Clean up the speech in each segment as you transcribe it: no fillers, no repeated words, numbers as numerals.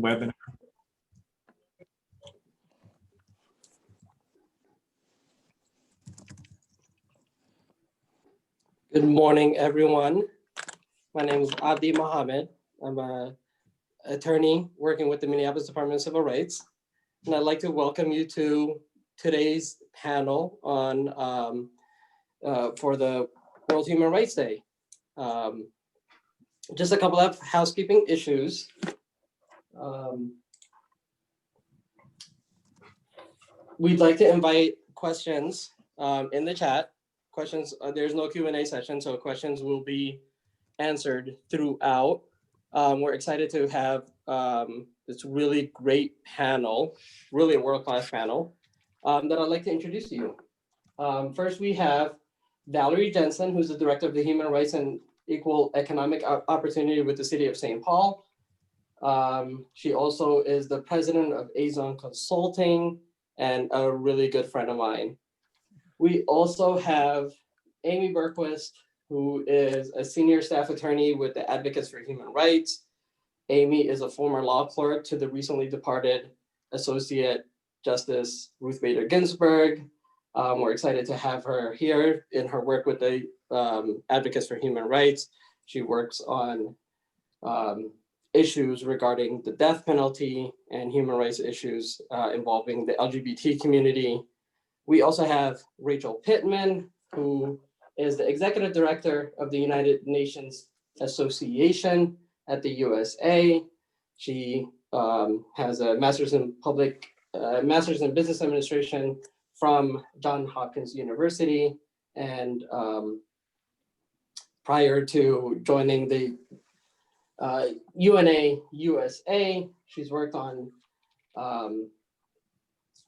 the webinar. Good morning, everyone. My name is Abdi Mohammed. I'm an attorney working with the Minneapolis Department of Civil Rights. And I'd like to welcome you to today's panel on for the World Human Rights Day. Just a couple of housekeeping issues. We'd like to invite questions in the chat. Questions, there's no Q&A session, so questions will be answered throughout. We're excited to have this really great panel, really a world-class panel that I'd like to introduce to you. First, we have Valerie Jensen, who's the Director of the Human Rights and Equal Economic Opportunity with the City of St. Paul. She also is the President of Azon Consulting and a really good friend of mine. We also have Amy Berquist, who is a senior staff attorney with the Advocacy for Human Rights. Amy is a former law clerk to the recently departed Associate Justice Ruth Bader Ginsburg. We're excited to have her here in her work with the Advocacy for Human Rights. She works on issues regarding the death penalty and human rights issues involving the LGBT community. We also have Rachel Pittman, who is the Executive Director of the United Nations Association at the USA. She has a Master's in Business Administration from Johns Hopkins University. And prior to joining the UNA USA, she's worked on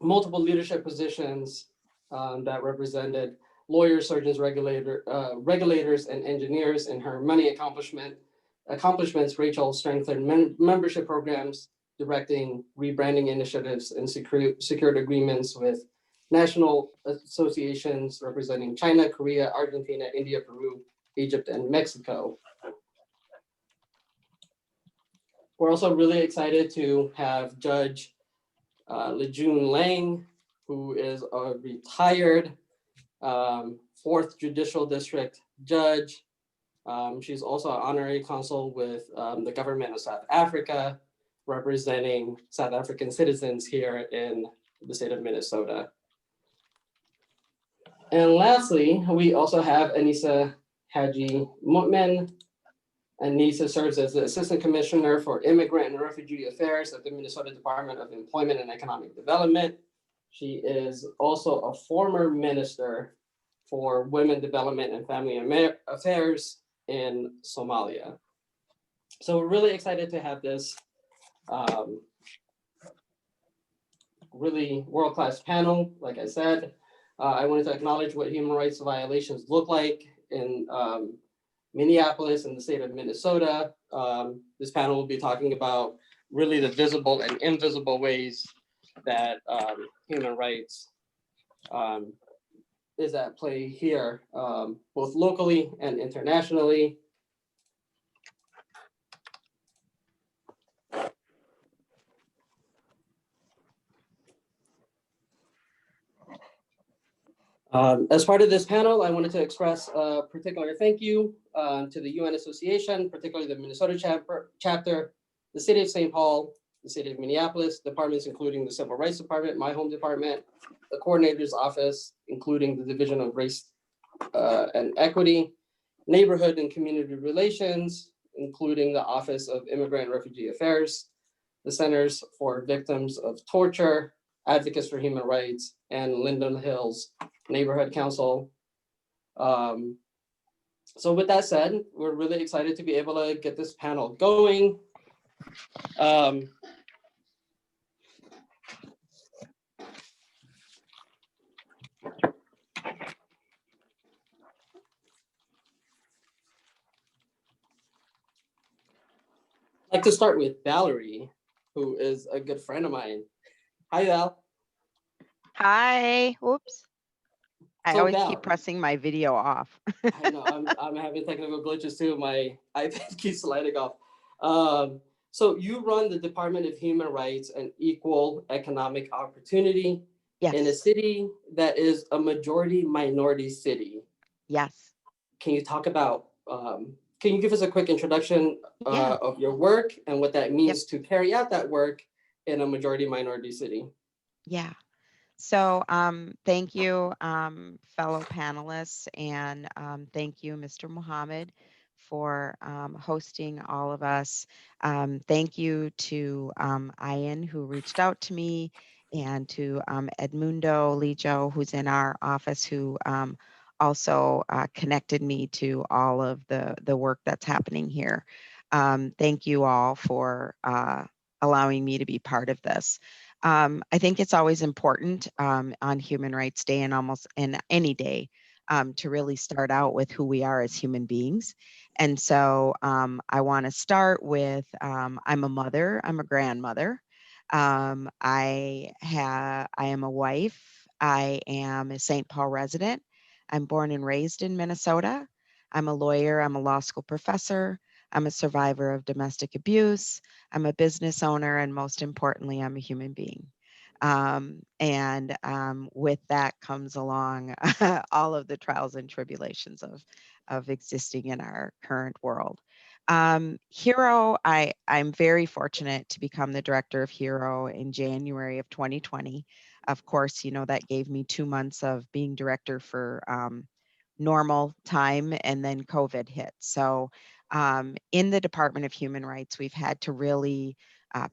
multiple leadership positions that represented lawyers, surgeons, regulators, and engineers. In her many accomplishments, Rachel strengthened membership programs, directing rebranding initiatives, and secured agreements with national associations representing China, Korea, Argentina, India, Peru, Egypt, and Mexico. We're also really excited to have Judge Lejun Lang, who is a retired 4th Judicial District Judge. She's also an honorary consul with the government of South Africa, representing South African citizens here in the state of Minnesota. And lastly, we also have Anissa Haji Mutman. Anissa serves as the Assistant Commissioner for Immigrant and Refugee Affairs at the Minnesota Department of Employment and Economic Development. She is also a former minister for Women Development and Family Affairs in Somalia. So we're really excited to have this really world-class panel. Like I said, I wanted to acknowledge what human rights violations look like in Minneapolis and the state of Minnesota. This panel will be talking about really the visible and invisible ways that human rights is at play here, both locally and internationally. As part of this panel, I wanted to express a particular thank you to the UN Association, particularly the Minnesota chapter, the City of St. Paul, the City of Minneapolis, departments including the Civil Rights Department, my home department, the Coordinator's Office, including the Division of Race and Equity, Neighborhood and Community Relations, including the Office of Immigrant and Refugee Affairs, the Centers for Victims of Torture, Advocates for Human Rights, and Linden Hills Neighborhood Council. So with that said, we're really excited to be able to get this panel going. I'd like to start with Valerie, who is a good friend of mine. Hi, Val. Hi. Oops. I So always Val, keep pressing my video off. I know I'm having technical glitches too. My iPad keeps sliding off. So you run the Department of Human Rights and Equal Economic Opportunity in a Yes, city that is a majority minority city. yes, Can you talk about, can you give us a quick introduction yeah, of your work and what that yep, means to carry out that work in a majority minority city? yeah. So thank you, fellow panelists, and thank you, Mr. Mohammed, for hosting all of us. Thank you to Ian, who reached out to me, and to Edmundo Lijo, who's in our office, who also connected me to all of the work that's happening here. Thank you all for allowing me to be part of this. I think it's always important on Human Rights Day and almost in any day to really start out with who we are as human beings. And so I want to start with I'm a mother, I'm a grandmother. I am a wife. I am a St. Paul resident. I'm born and raised in Minnesota. I'm a lawyer. I'm a law school professor. I'm a survivor of domestic abuse. I'm a business owner, and most importantly, I'm a human being. And with that comes along all of the trials and tribulations of existing in our current world. Hero, I'm very fortunate to become the director of Hero in January of 2020. Of course, you know, that gave me 2 months of being director for normal time, and then COVID hit. So in the Department of Human Rights, we've had to really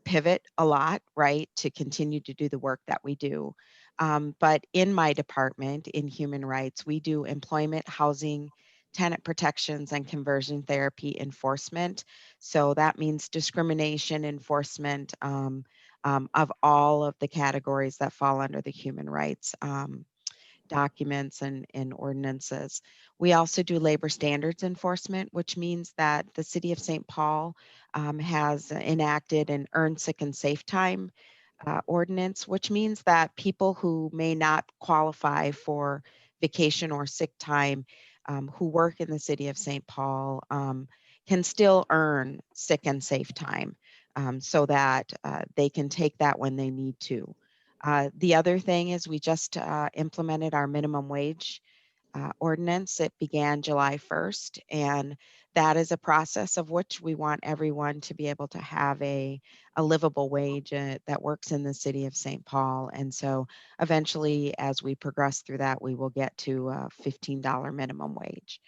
pivot a lot, right, to continue to do the work that we do. But in my department, in human rights, we do employment, housing, tenant protections, and conversion therapy enforcement. So that means discrimination enforcement of all of the categories that fall under the human rights. Documents and ordinances. We also do labor standards enforcement, which means that the city of St. Paul has enacted an earned sick and safe time ordinance, which means that people who may not qualify for vacation or sick time who work in the city of St. Paul can still earn sick and safe time so that they can take that when they need to. The other thing is we just implemented our minimum wage ordinance. It began July 1st, and that is a process of which we want everyone to be able to have a livable wage that works in the city of St. Paul. And so eventually, as we progress through that, we will get to a $15 minimum wage.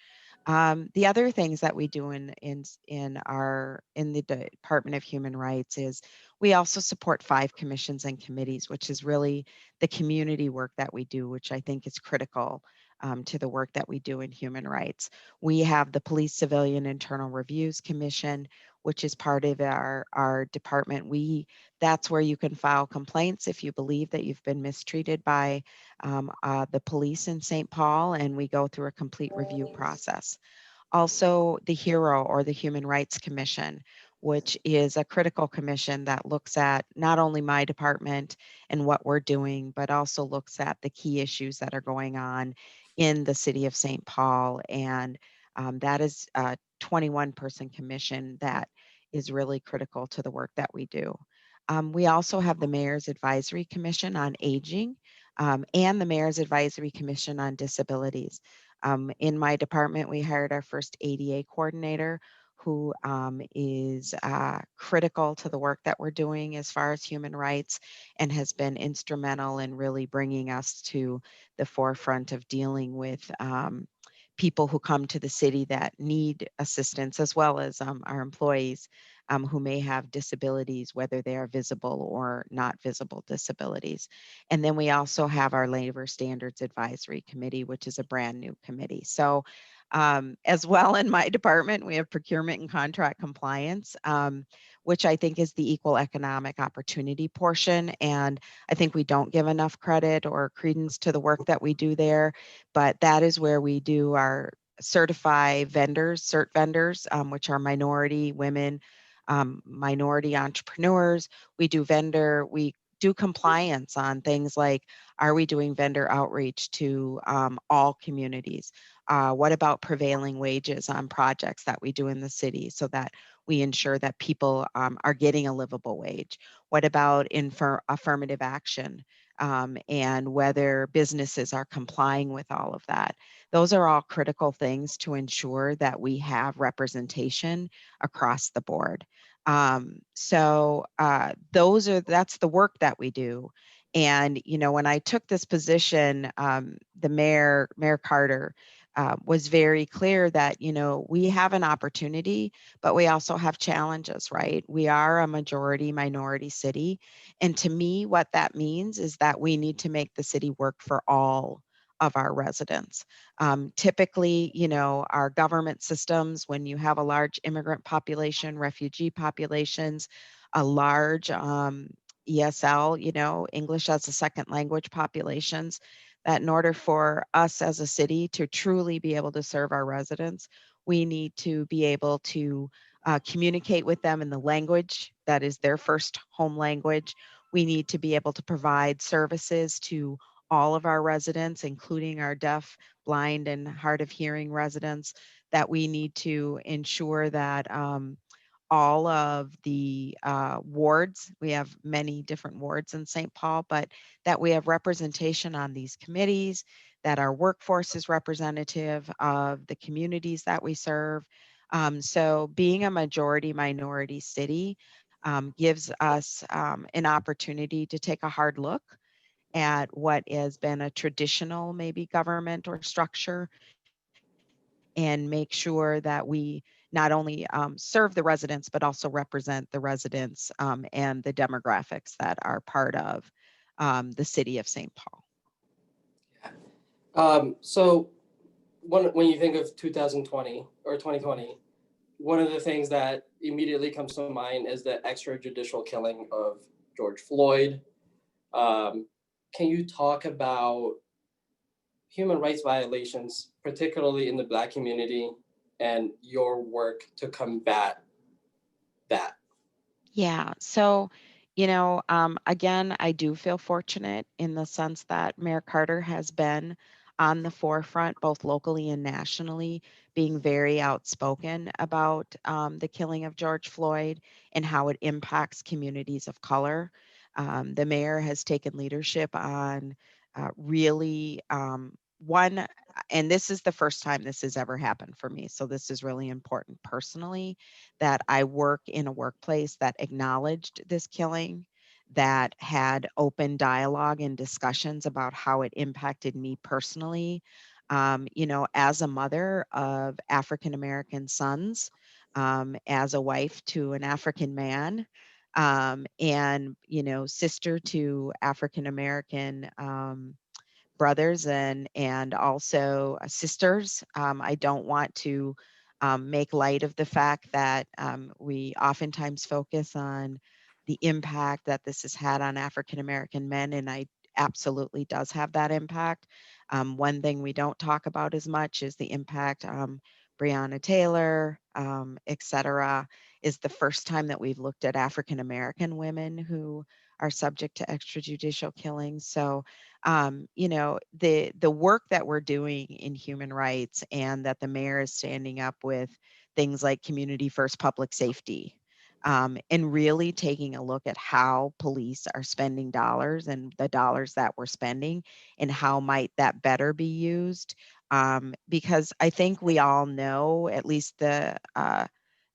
The other things that we do in the Department of Human Rights is we also support 5 commissions and committees, which is really the community work that we do, which I think is critical to the work that we do in human rights. We have the Police Civilian Internal Reviews Commission, which is part of our department. That's where you can file complaints if you believe that you've been mistreated by the police in St. Paul, and we go through a complete review process. Also, the HERO, or the Human Rights Commission, which is a critical commission that looks at not only my department and what we're doing, but also looks at the key issues that are going on in the city of St. Paul. And that is a 21-person commission that is really critical to the work that we do. We also have the Mayor's Advisory Commission on Aging and the Mayor's Advisory Commission on Disabilities. In my department, we hired our first ADA coordinator who is critical to the work that we're doing as far as human rights and has been instrumental in really bringing us to the forefront of dealing with people who come to the city that need assistance, as well as our employees who may have disabilities, whether they are visible or not visible disabilities. And then we also have our Labor Standards Advisory Committee, which is a brand new committee. So as well in my department, we have procurement and contract compliance, which I think is the equal economic opportunity portion. And I think we don't give enough credit or credence to the work that we do there, but that is where we do our certify vendors, cert vendors, which are minority women, minority entrepreneurs. We do compliance on things like, are we doing vendor outreach to all communities? What about prevailing wages on projects that we do in the city so that we ensure that people are getting a livable wage? What about affirmative action, and whether businesses are complying with all of that? Those are all critical things to ensure that we have representation across the board. That's the work that we do. And, when I took this position, the Mayor Carter, was very clear that, we have an opportunity, but we also have challenges, right? We are a majority minority city. And to me, what that means is that we need to make the city work for all of our residents. Typically, our government systems, when you have a large immigrant population, refugee populations, a large ESL, English as a second language populations, that in order for us as a city to truly be able to serve our residents, we need to be able to communicate with them in the language that is their first home language. We need to be able to provide services to all of our residents, including our deaf, blind, and hard of hearing residents, that we need to ensure that all of the wards, we have many different wards in St. Paul, but that we have representation on these committees, that our workforce is representative of the communities that we serve. So being a majority minority city gives us an opportunity to take a hard look at what has been a traditional maybe government or structure, and make sure that we not only serve the residents, but also represent the residents and the demographics that are part of the city of St. Paul. So when you think of 2020 or 2020, one of the things that immediately comes to mind is the extrajudicial killing of George Floyd. Can you talk about human rights violations, particularly in the Black community, and your work to combat that? Yeah. So, again, I do feel fortunate in the sense that Mayor Carter has been on the forefront, both locally and nationally, being very outspoken about the killing of George Floyd and how it impacts communities of color. The mayor has taken leadership on really one, and this is the first time this has ever happened for me. So, this is really important personally, that I work in a workplace that acknowledged this killing, that had open dialogue and discussions about how it impacted me personally. As a mother of African American sons, as a wife to an African man, and sister to African American brothers and also sisters. I don't want to make light of the fact that we oftentimes focus on the impact that this has had on African American men, and I absolutely does have that impact. One thing we don't talk about as much is the impact. Breonna Taylor, et cetera, is the first time that we've looked at African American women who are subject to extrajudicial killings. So the work that we're doing in human rights, and that the mayor is standing up with things like community first public safety, and really taking a look at how police are spending dollars and the dollars that we're spending, and how might that better be used. Because I think we all know, at least the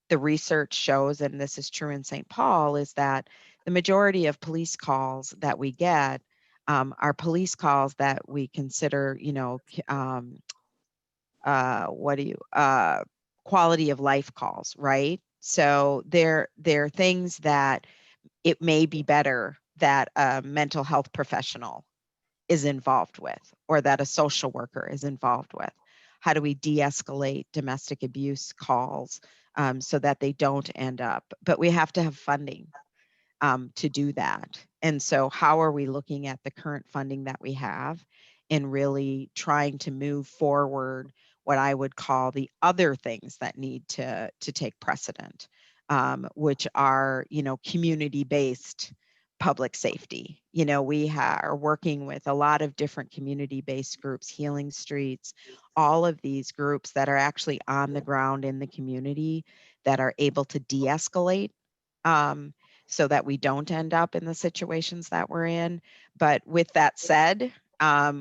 research shows, and this is true in St. Paul, is that the majority of police calls that we get are police calls that we consider, what do you, quality of life calls, right? So they're things that it may be better that a mental health professional is involved with, or that a social worker is involved with. How do we de-escalate domestic abuse calls so that they don't end up? But we have to have funding to do that. And so, how are we looking at the current funding that we have and really trying to move forward what I would call the other things that need to take precedent, which are, community-based public safety. We are working with a lot of different community-based groups, Healing Streets, all of these groups that are actually on the ground in the community, that are able to de-escalate, so that we don't end up in the situations that we're in. But with that said,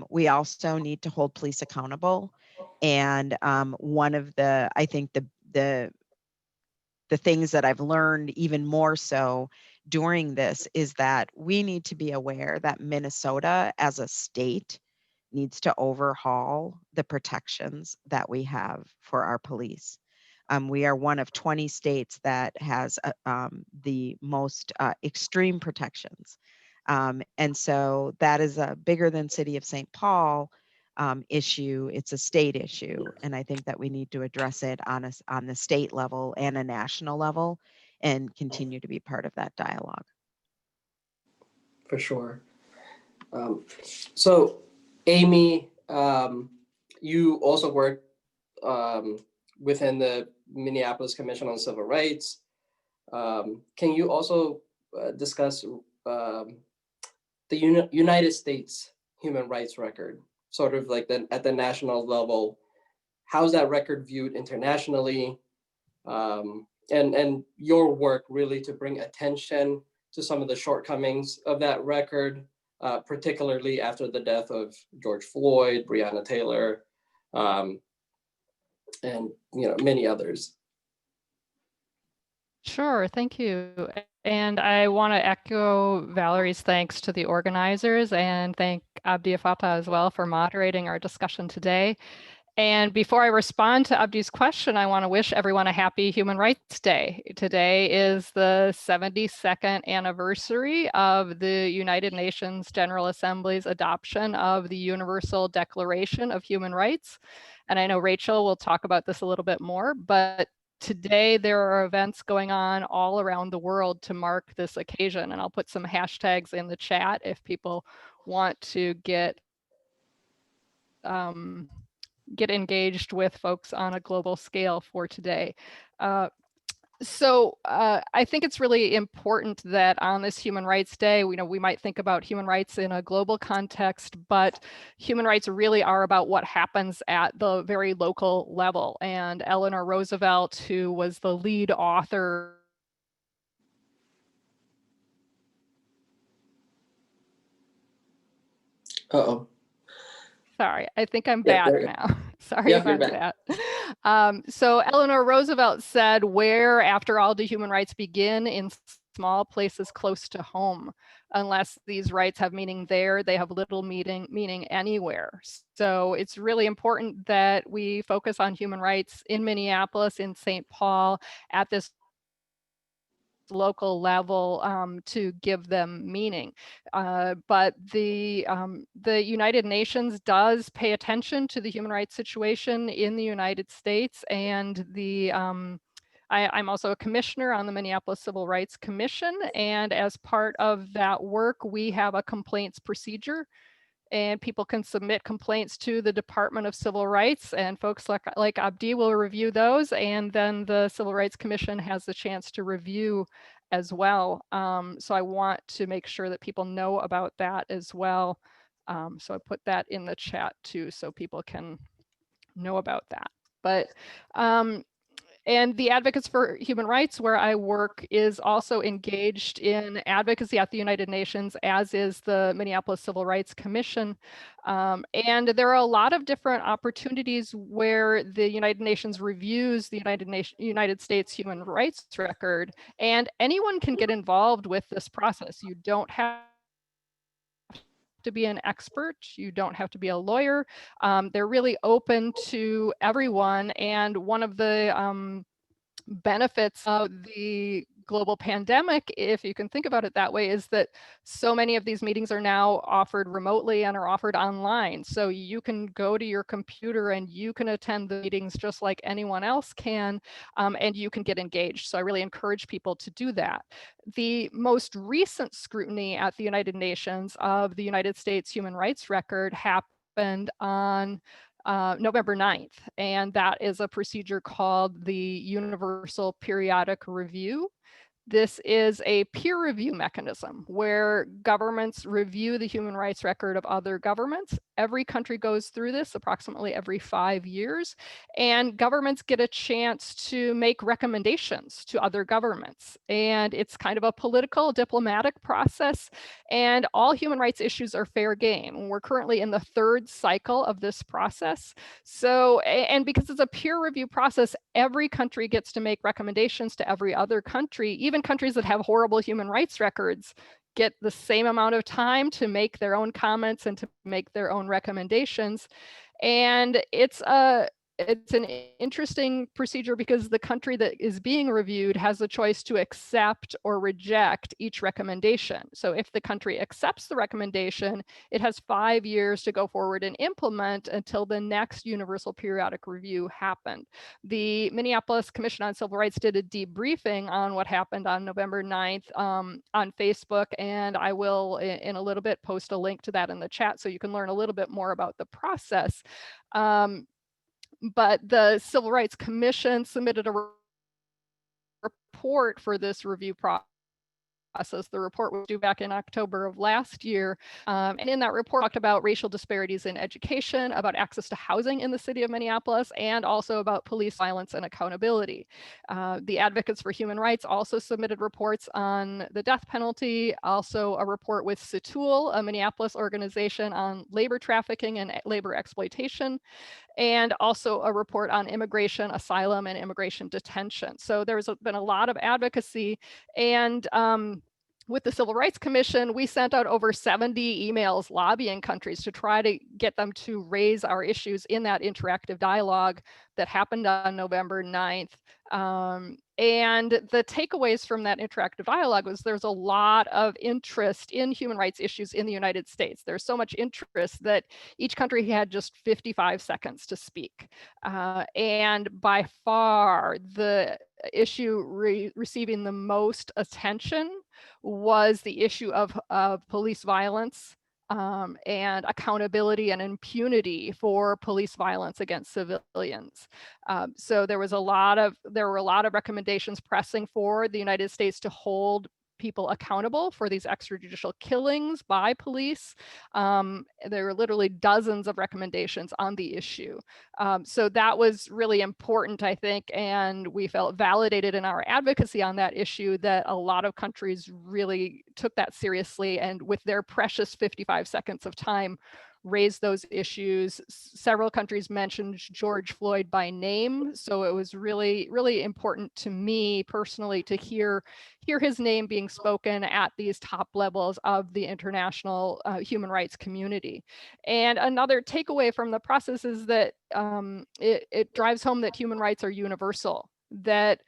we also need to hold police accountable. And one of the, I think the things that I've learned even more so during this is that we need to be aware that Minnesota as a state needs to overhaul the protections that we have for our police. We are one of 20 states that has the most extreme protections. And so that is a bigger than City of St. Paul issue. It's a state issue. And I think that we need to address it on the state level and a national level and continue to be part of that dialogue. For sure. So, Amy, you also work within the Minneapolis Commission on Civil Rights. Can you also discuss the United States human rights record, sort of like at the national level? How's that record viewed internationally? And your work really to bring attention to some of the shortcomings of that record, particularly after the death of George Floyd, Breonna Taylor, and many others. Sure, thank you. And I want to echo Valerie's thanks to the organizers and thank Abdi Afata as well for moderating our discussion today. And before I respond to Abdi's question, I want to wish everyone a happy Human Rights Day. Today is the 72nd anniversary of the United Nations General Assembly's adoption of the Universal Declaration of Human Rights. And I know Rachel will talk about this a little bit more, but today there are events going on all around the world to mark this occasion. And I'll put some hashtags in the chat if people want to get engaged with folks on a global scale for today. So I think it's really important that on this Human Rights Day, we might think about human rights in a global context, but human rights really are about what happens at the very local level. And Eleanor Roosevelt, who was the lead author Uh-oh. Sorry, I think I'm back now. Sorry about that. So Eleanor Roosevelt said, where after all do human rights begin? In small places close to home. Unless these rights have meaning there, they have little meaning anywhere. So it's really important that we focus on human rights in Minneapolis, in St. Paul, at this local level to give them meaning. But the United Nations does pay attention to the human rights situation in the United States, and I'm also a commissioner on the Minneapolis Civil Rights Commission, and as part of that work, we have a complaints procedure. And people can submit complaints to the Department of Civil Rights, and folks like Abdi will review those, and then the Civil Rights Commission has the chance to review as well. So I want to make sure that people know about that as well. So I put that in the chat too, so people can know about that. But and the Advocates for Human Rights, where I work, is also engaged in advocacy at the United Nations, as is the Minneapolis Civil Rights Commission. And there are a lot of different opportunities where the United Nations reviews the United States human rights record, and anyone can get involved with this process. You don't have to be an expert. You don't have to be a lawyer. They're really open to everyone. And one of the benefits of the global pandemic, if you can think about it that way, is that so many of these meetings are now offered remotely and are offered online. So you can go to your computer and you can attend the meetings just like anyone else can, and you can get engaged. So I really encourage people to do that. The most recent scrutiny at the United Nations of the United States human rights record happened on November 9th, and that is a procedure called the Universal Periodic Review. This is a peer review mechanism where governments review the human rights record of other governments. Every country goes through this approximately every 5 years, and governments get a chance to make recommendations to other governments. And it's kind of a political, diplomatic process, and all human rights issues are fair game. We're currently in the 3rd cycle of this process. So, and because it's a peer review process, every country gets to make recommendations to every other country. Even countries that have horrible human rights records get the same amount of time to make their own comments and to make their own recommendations. And it's an interesting procedure because the country that is being reviewed has the choice to accept or reject each recommendation. So if the country accepts the recommendation, it has 5 years to go forward and implement until the next universal periodic review happened. The Minneapolis Commission on Civil Rights did a debriefing on what happened on November 9th on Facebook, and I will in a little bit post a link to that in the chat so you can learn a little bit more about the process. But the Civil Rights Commission submitted a report for this review process. The report was due back in October of last year. And in that report talked about racial disparities in education, about access to housing in the city of Minneapolis, and also about police violence and accountability. The Advocates for Human Rights also submitted reports on the death penalty, also a report with SETUL, a Minneapolis organization on labor trafficking and labor exploitation, and also a report on immigration, asylum, and immigration detention. So there's been a lot of advocacy. And with the Civil Rights Commission, we sent out over 70 emails lobbying countries to try to get them to raise our issues in that interactive dialogue that happened on November 9th. And the takeaways from that interactive dialogue was there's a lot of interest in human rights issues in the United States. There's so much interest that each country had just 55 seconds to speak. And by far, the issue receiving the most attention was the issue of police violence and accountability and impunity for police violence against civilians. So there were a lot of recommendations pressing for the United States to hold people accountable for these extrajudicial killings by police. There were literally dozens of recommendations on the issue. So that was really important, I think, and we felt validated in our advocacy on that issue that a lot of countries really took that seriously, and with their precious 55 seconds of time, raised those issues. Several countries mentioned George Floyd by name, so it was really, really important to me personally to hear his name being spoken at these top levels of the international human rights community. And another takeaway from the process is that it drives home that human rights are universal, that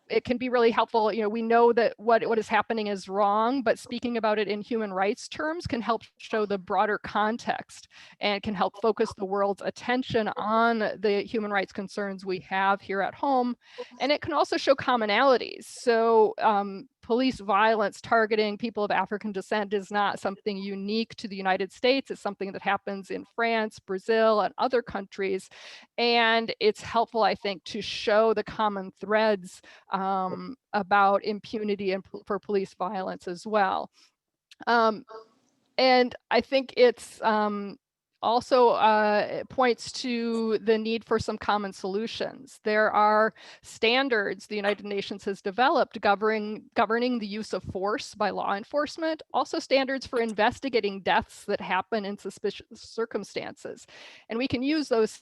it can be really helpful. You know, we know that what is happening is wrong, but speaking about it in human rights terms can help show the broader context and can help focus the world's attention on the human rights concerns we have here at home. And it can also show commonalities. So police violence targeting people of African descent is not something unique to the United States. It's something that happens in France, Brazil, and other countries. And it's helpful, I think, to show the common threads about impunity and for police violence as well. And I think it's also points to the need for some common solutions. There are standards the United Nations has developed governing the use of force by law enforcement, also standards for investigating deaths that happen in suspicious circumstances. And we can use those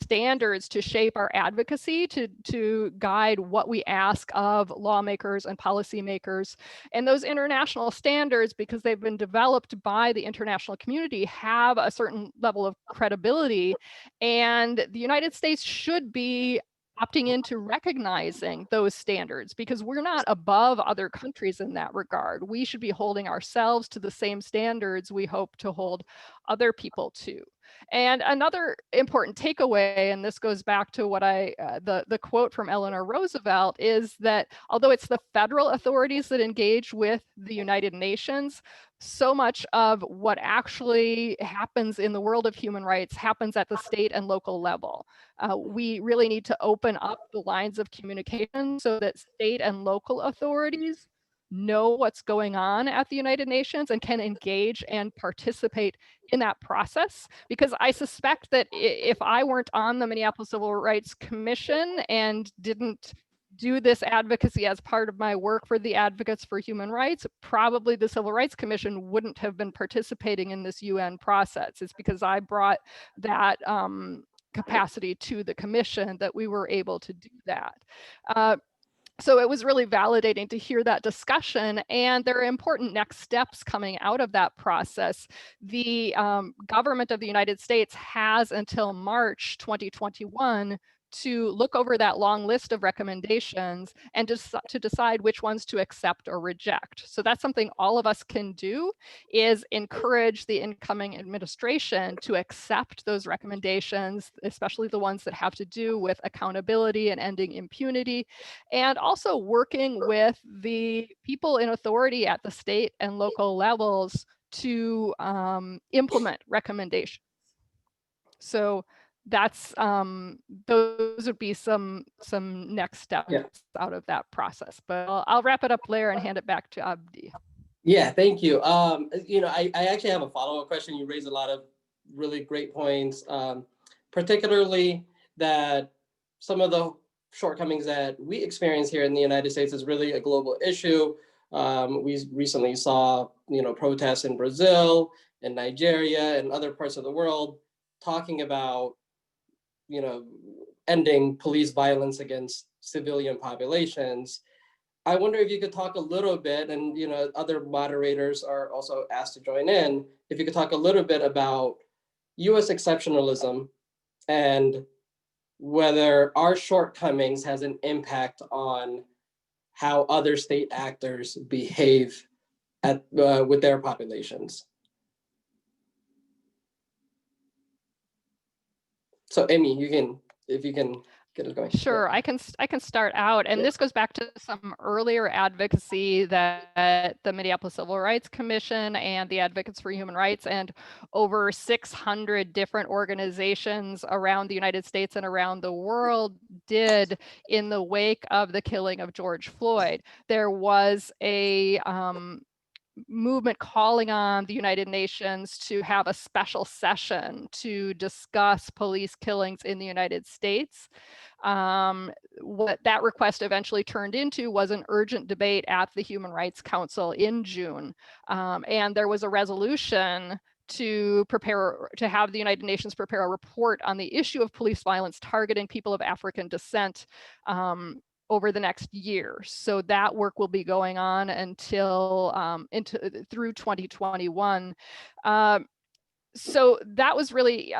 standards to shape our advocacy, to guide what we ask of lawmakers and policymakers. And those international standards, because they've been developed by the international community, have a certain level of credibility. And the United States should be opting into recognizing those standards, because we're not above other countries in that regard. We should be holding ourselves to the same standards we hope to hold other people to. And another important takeaway, and this goes back to what the quote from Eleanor Roosevelt, is that although it's the federal authorities that engage with the United Nations, so much of what actually happens in the world of human rights happens at the state and local level. We really need to open up the lines of communication so that state and local authorities know what's going on at the United Nations and can engage and participate in that process. Because I suspect that if I weren't on the Minneapolis Civil Rights Commission and didn't do this advocacy as part of my work for the Advocates for Human Rights, probably the Civil Rights Commission wouldn't have been participating in this UN process. It's because I brought that capacity to the commission that we were able to do that. So it was really validating to hear that discussion, and there are important next steps coming out of that process. The government of the United States has until March 2021 to look over that long list of recommendations and to decide which ones to accept or reject. So that's something all of us can do, is encourage the incoming administration to accept those recommendations, especially the ones that have to do with accountability and ending impunity, and also working with the people in authority at the state and local levels to implement recommendations. So that's those would be some next steps out of that process. But I'll wrap it up there and hand it back to Abdi. Yeah, thank you. I actually have a follow-up question. You raised a lot of really great points, particularly that some of the shortcomings that we experience here in the United States is really a global issue. We recently saw, protests in Brazil and Nigeria and other parts of the world talking about, ending police violence against civilian populations. I wonder if you could talk a little bit, and other moderators are also asked to join in, if you could talk a little bit about US exceptionalism and whether our shortcomings has an impact on how other state actors behave with their populations. So Amy, if you can get it going. Sure, I can start out, and this goes back to some earlier advocacy that the Minneapolis Civil Rights Commission and the Advocates for Human Rights and over 600 different organizations around the United States and around the world did in the wake of the killing of George Floyd. There was a movement calling on the United Nations to have a special session to discuss police killings in the United States. What that request eventually turned into was an urgent debate at the Human Rights Council in June. And there was a resolution to have the United Nations prepare a report on the issue of police violence targeting people of African descent over the next year. So that work will be going on until through 2021. So that was really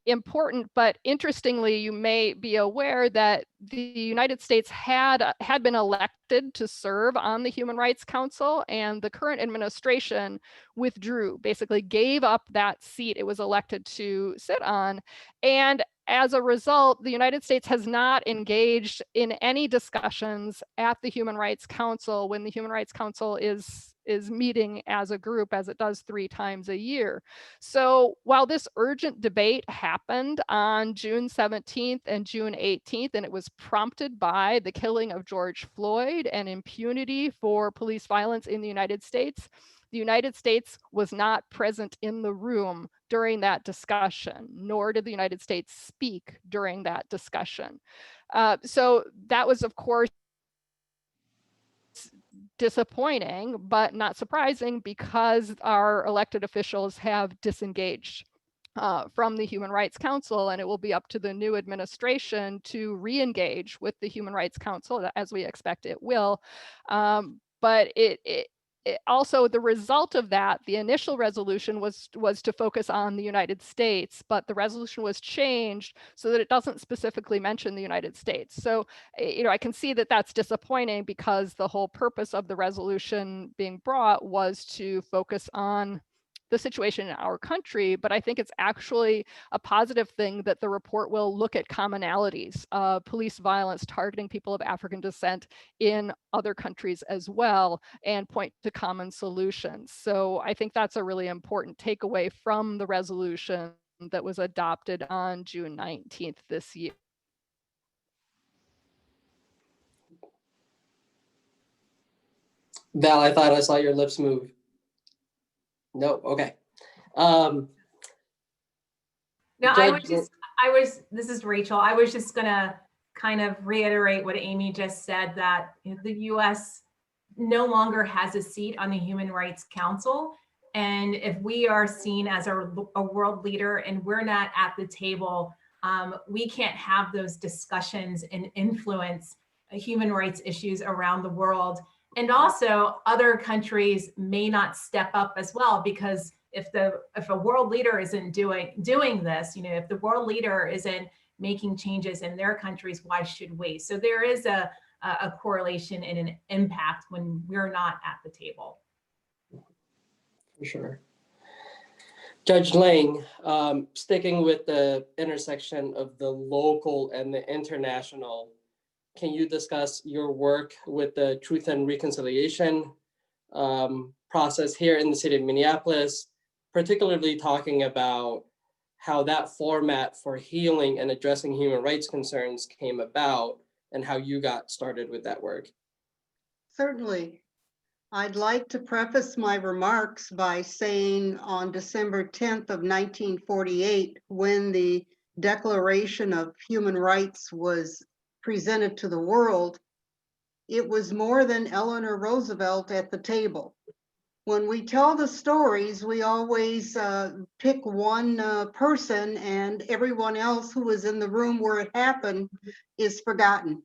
important, but interestingly, you may be aware that the United States had been elected to serve on the Human Rights Council, and the current administration withdrew, basically gave up that seat it was elected to sit on. And as a result, the United States has not engaged in any discussions at the Human Rights Council when the Human Rights Council is meeting as a group, as it does 3 times a year. So while this urgent debate happened on June 17th and June 18th, and it was prompted by the killing of George Floyd and impunity for police violence in the United States was not present in the room during that discussion, nor did the United States speak during that discussion. So that was, of course, disappointing, but not surprising, because our elected officials have disengaged from the Human Rights Council, and it will be up to the new administration to re-engage with the Human Rights Council, as we expect it will. But it also, the result of that, the initial resolution was to focus on the United States, but the resolution was changed so that it doesn't specifically mention the United States. So, I can see that that's disappointing, because the whole purpose of the resolution being brought was to focus on the situation in our country, but I think it's actually a positive thing that the report will look at commonalities, police violence targeting people of African descent in other countries as well, and point to common solutions. So I think that's a really important takeaway from the resolution that was adopted on June 19th this year. Val, I thought I saw your lips move. No, okay. No, this is Rachel. I was just gonna kind of reiterate what Amy just said, that the US no longer has a seat on the Human Rights Council. And if we are seen as a world leader and we're not at the table, we can't have those discussions and influence human rights issues around the world. And also other countries may not step up as well, because if a world leader isn't doing this, if the world leader isn't making changes in their countries, why should we? So there is a correlation and an impact when we're not at the table. For sure. Judge Lang, sticking with the intersection of the local and the international, can you discuss your work with the Truth and Reconciliation process here in the city of Minneapolis, particularly talking about how that format for healing and addressing human rights concerns came about and how you got started with that work? Certainly. I'd like to preface my remarks by saying on December 10th of 1948, when the Declaration of Human Rights was presented to the world, it was more than Eleanor Roosevelt at the table. When we tell the stories, we always pick one person, and everyone else who was in the room where it happened is forgotten.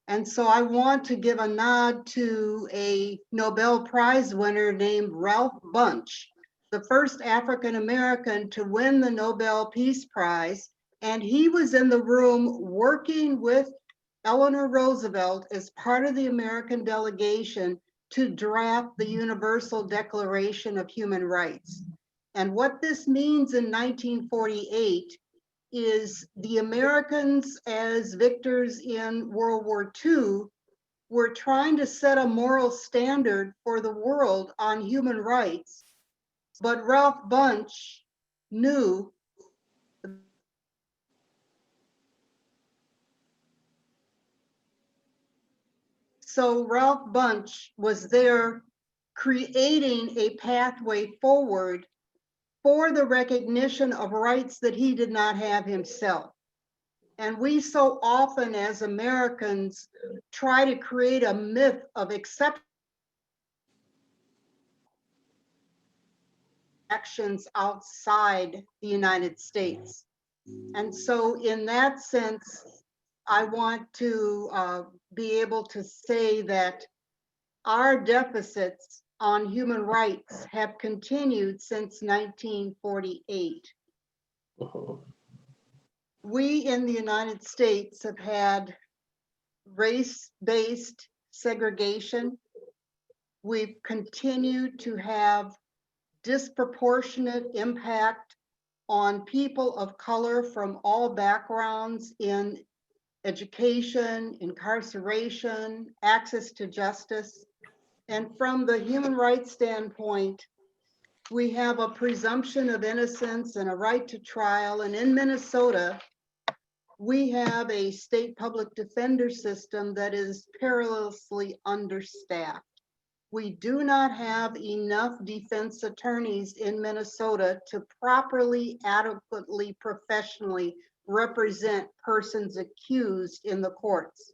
And so I want to give a nod to a Nobel Prize winner named Ralph Bunche, the first African American to win the Nobel Peace Prize. And he was in the room working with Eleanor Roosevelt as part of the American delegation to draft the Universal Declaration of Human Rights. And what this means in 1948 is the Americans, as victors in World War II, were trying to set a moral standard for the world on human rights. But Ralph Bunche knew So Ralph Bunche was there creating a pathway forward for the recognition of rights that he did not have himself. And we so often as Americans try to create a myth of exceptions actions outside the United States. And so in that sense, I want to be able to say that our deficits on human rights have continued since 1948. We in the United States have had race-based segregation. We've continued to have disproportionate impact on people of color from all backgrounds in education, incarceration, access to justice. And from the human rights standpoint, we have a presumption of innocence and a right to trial. And in Minnesota, we have a state public defender system that is perilously understaffed. We do not have enough defense attorneys in Minnesota to properly, adequately, professionally represent persons accused in the courts.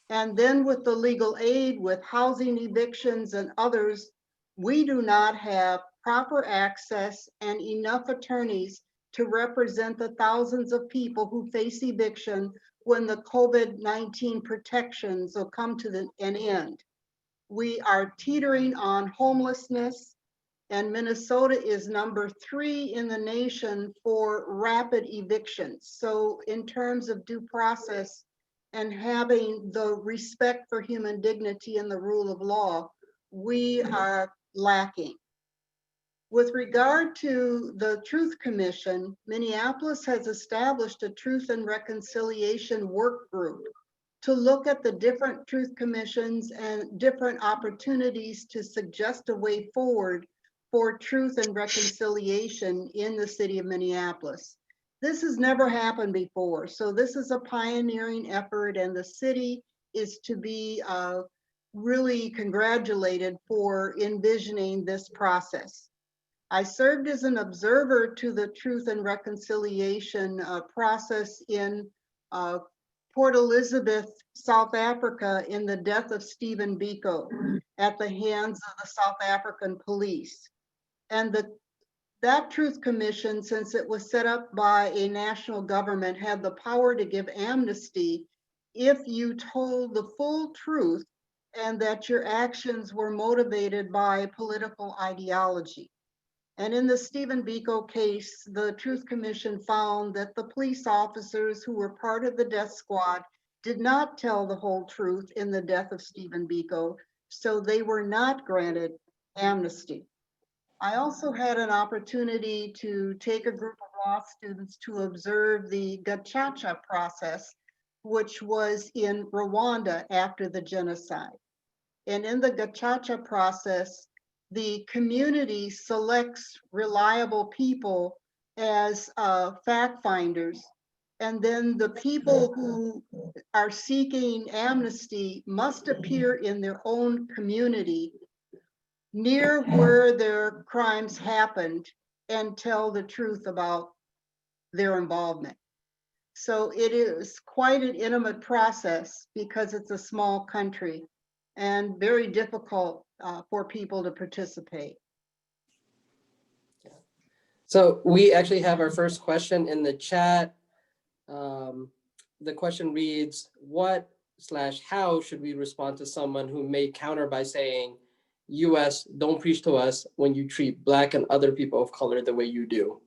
And then with the legal aid, with housing evictions and others, we do not have proper access and enough attorneys to represent the thousands of people who face eviction when the COVID-19 protections will come to an end. We are teetering on homelessness, and Minnesota is number 3 in the nation for rapid evictions. So in terms of due process and having the respect for human dignity and the rule of law, we are lacking. With regard to the Truth Commission, Minneapolis has established a Truth and Reconciliation work group to look at the different truth commissions and different opportunities to suggest a way forward for truth and reconciliation in the city of Minneapolis. This has never happened before, so this is a pioneering effort, and the city is to be really congratulated for envisioning this process. I served as an observer to the Truth and Reconciliation process in Port Elizabeth, South Africa, in the death of Stephen Biko at the hands of the South African police. And that Truth Commission, since it was set up by a national government, had the power to give amnesty if you told the full truth and that your actions were motivated by political ideology. And in the Stephen Biko case, the Truth Commission found that the police officers who were part of the death squad did not tell the whole truth in the death of Stephen Biko, so they were not granted amnesty. I also had an opportunity to take a group of law students to observe the Gacaca process, which was in Rwanda after the genocide. And in the Gacaca process, the community selects reliable people as fact finders. And then the people who are seeking amnesty must appear in their own community near where their crimes happened and tell the truth about their involvement. So it is quite an intimate process because it's a small country and very difficult for people to participate. So we actually have our first question in the chat. The question reads, what/how should we respond to someone who may counter by saying, US, don't preach to us when you treat Black and other people of color the way you do?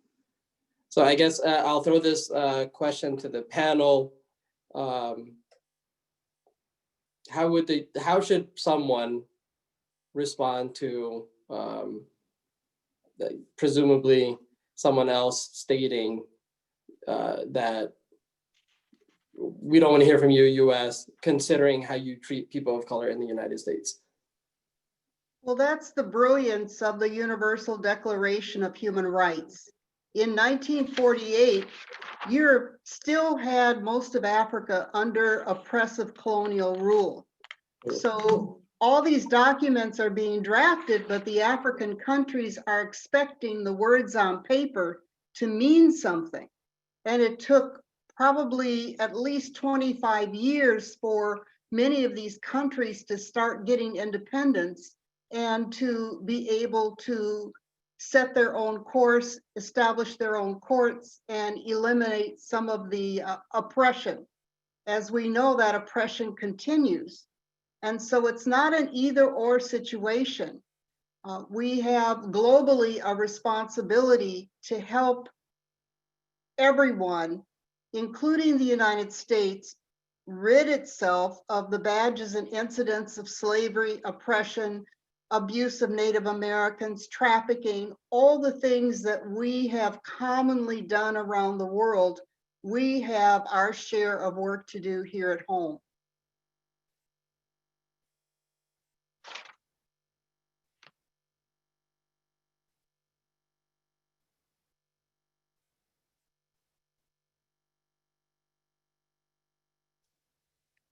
So I guess I'll throw this question to the panel. How should someone respond to presumably someone else stating that we don't want to hear from you, US, considering how you treat people of color in the United States? Well, that's the brilliance of the Universal Declaration of Human Rights. In 1948, Europe still had most of Africa under oppressive colonial rule. So all these documents are being drafted, but the African countries are expecting the words on paper to mean something. And it took probably at least 25 years for many of these countries to start getting independence and to be able to set their own course, establish their own courts, and eliminate some of the oppression. As we know, that oppression continues. And so it's not an either-or situation. We have globally a responsibility to help everyone, including the United States, rid itself of the badges and incidents of slavery, oppression, abuse of Native Americans, trafficking, all the things that we have commonly done around the world. We have our share of work to do here at home.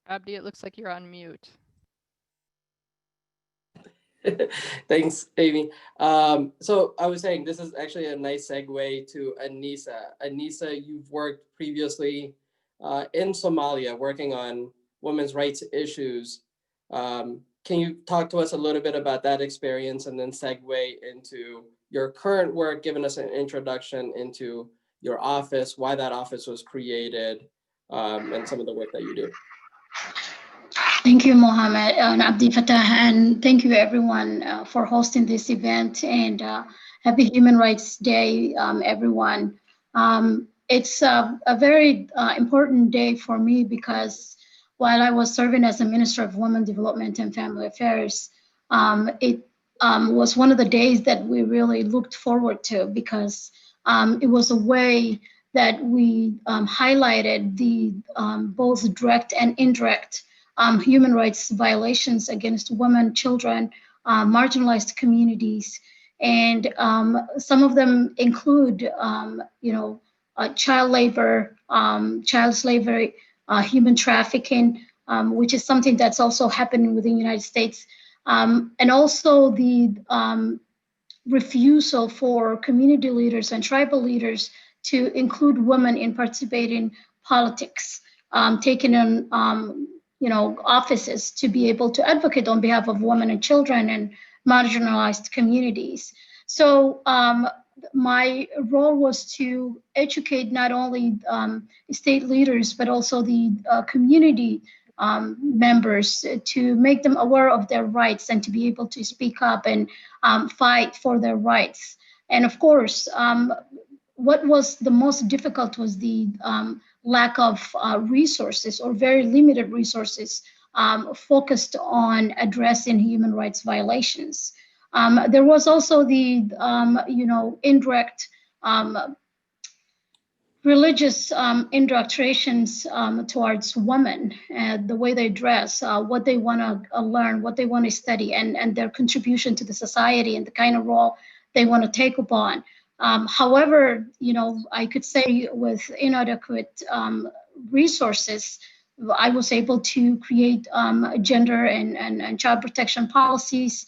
Abdi, it looks like you're on mute. Thanks, Amy. So I was saying this is actually a nice segue to Anissa. Anissa, you've worked previously in Somalia working on women's rights issues. Can you talk to us a little bit about that experience and then segue into your current work, giving us an introduction into your office, why that office was created, and some of the work that you do? Thank you, Mohammed and Abdi Fatah, and thank you everyone for hosting this event, and happy Human Rights Day, everyone. It's a very important day for me because while I was serving as a Minister of Women Development and Family Affairs, was one of the days that we really looked forward to, because it was a way that we highlighted the both direct and indirect human rights violations against women, children, marginalized communities. And some of them include, child labor, child slavery, human trafficking, which is something that's also happening within the United States. And also the refusal for community leaders and tribal leaders to include women in participating politics, taking on offices to be able to advocate on behalf of women and children and marginalized communities. So my role was to educate not only state leaders, but also the community members, to make them aware of their rights and to be able to speak up and fight for their rights. And of course, what was the most difficult was the lack of resources, or very limited resources focused on addressing human rights violations. There was also the indirect religious indoctrinations towards women, the way they dress, what they want to learn, what they want to study, and their contribution to the society and the kind of role they want to take upon. However, I could say with inadequate resources, I was able to create gender and child protection policies,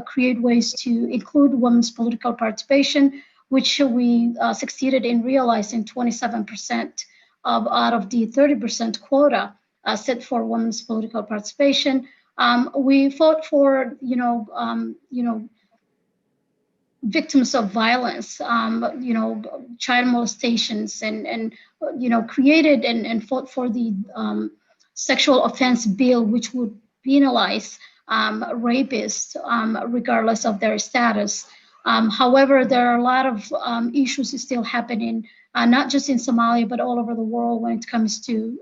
create ways to include women's political participation, which we succeeded in realizing 27% out of the 30% quota set for women's political participation. We fought for, victims of violence, child molestations, and created and fought for the sexual offense bill, which would penalize rapists regardless of their status. However, there are a lot of issues still happening, not just in Somalia, but all over the world when it comes to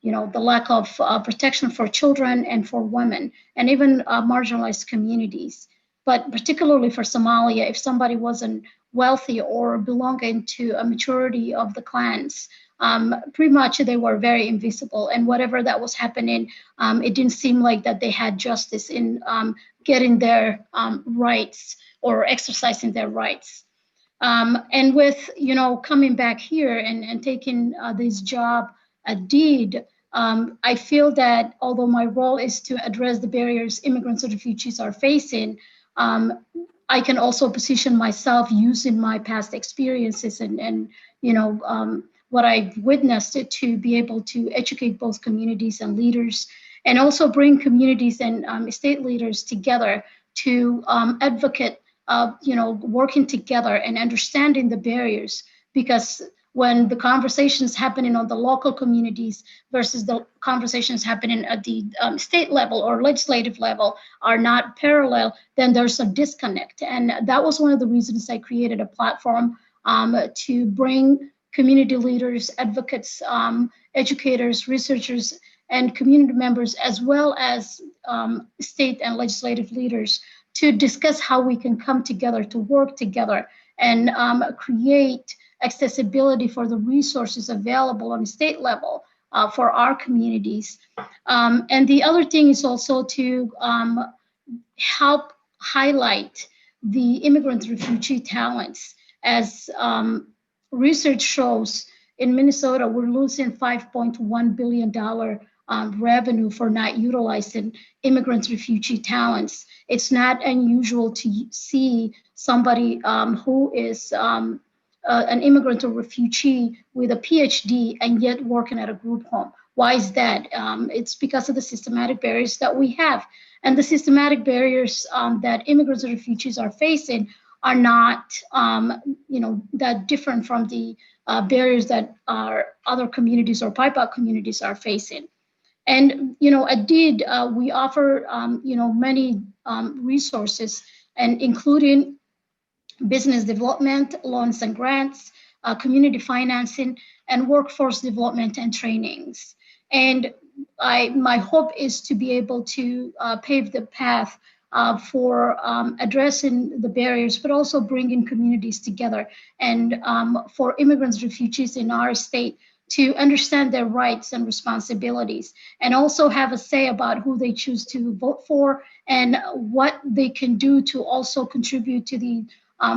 the lack of protection for children and for women, and even marginalized communities. But particularly for Somalia, if somebody wasn't wealthy or belonging to a majority of the clans, pretty much they were very invisible. And whatever that was happening, it didn't seem like that they had justice in getting their rights or exercising their rights. And with, coming back here and taking this job at DEED, I feel that although my role is to address the barriers immigrants and refugees are facing, I can also position myself using my past experiences and what I've witnessed to be able to educate both communities and leaders, and also bring communities and state leaders together to advocate, working together and understanding the barriers. Because when the conversations happening on the local communities versus the conversations happening at the state level or legislative level are not parallel, then there's a disconnect. And that was one of the reasons I created a platform to bring community leaders, advocates, educators, researchers, and community members, as well as state and legislative leaders, to discuss how we can come together, to work together, and create accessibility for the resources available on the state level for our communities. And the other thing is also to help highlight the immigrant refugee talents. As research shows, in Minnesota, we're losing $5.1 billion revenue for not utilizing immigrant refugee talents. It's not unusual to see somebody who is an immigrant or refugee with a PhD and yet working at a group home. Why is that? It's because of the systematic barriers that we have. And the systematic barriers that immigrants and refugees are facing are not, that different from the barriers that our other communities or BIPOC communities are facing. And, at DEED, we offer, many resources, and including business development, loans and grants, community financing, and workforce development and trainings. And my hope is to be able to pave the path for addressing the barriers, but also bringing communities together, and for immigrants, refugees in our state to understand their rights and responsibilities, and also have a say about who they choose to vote for and what they can do to also contribute to the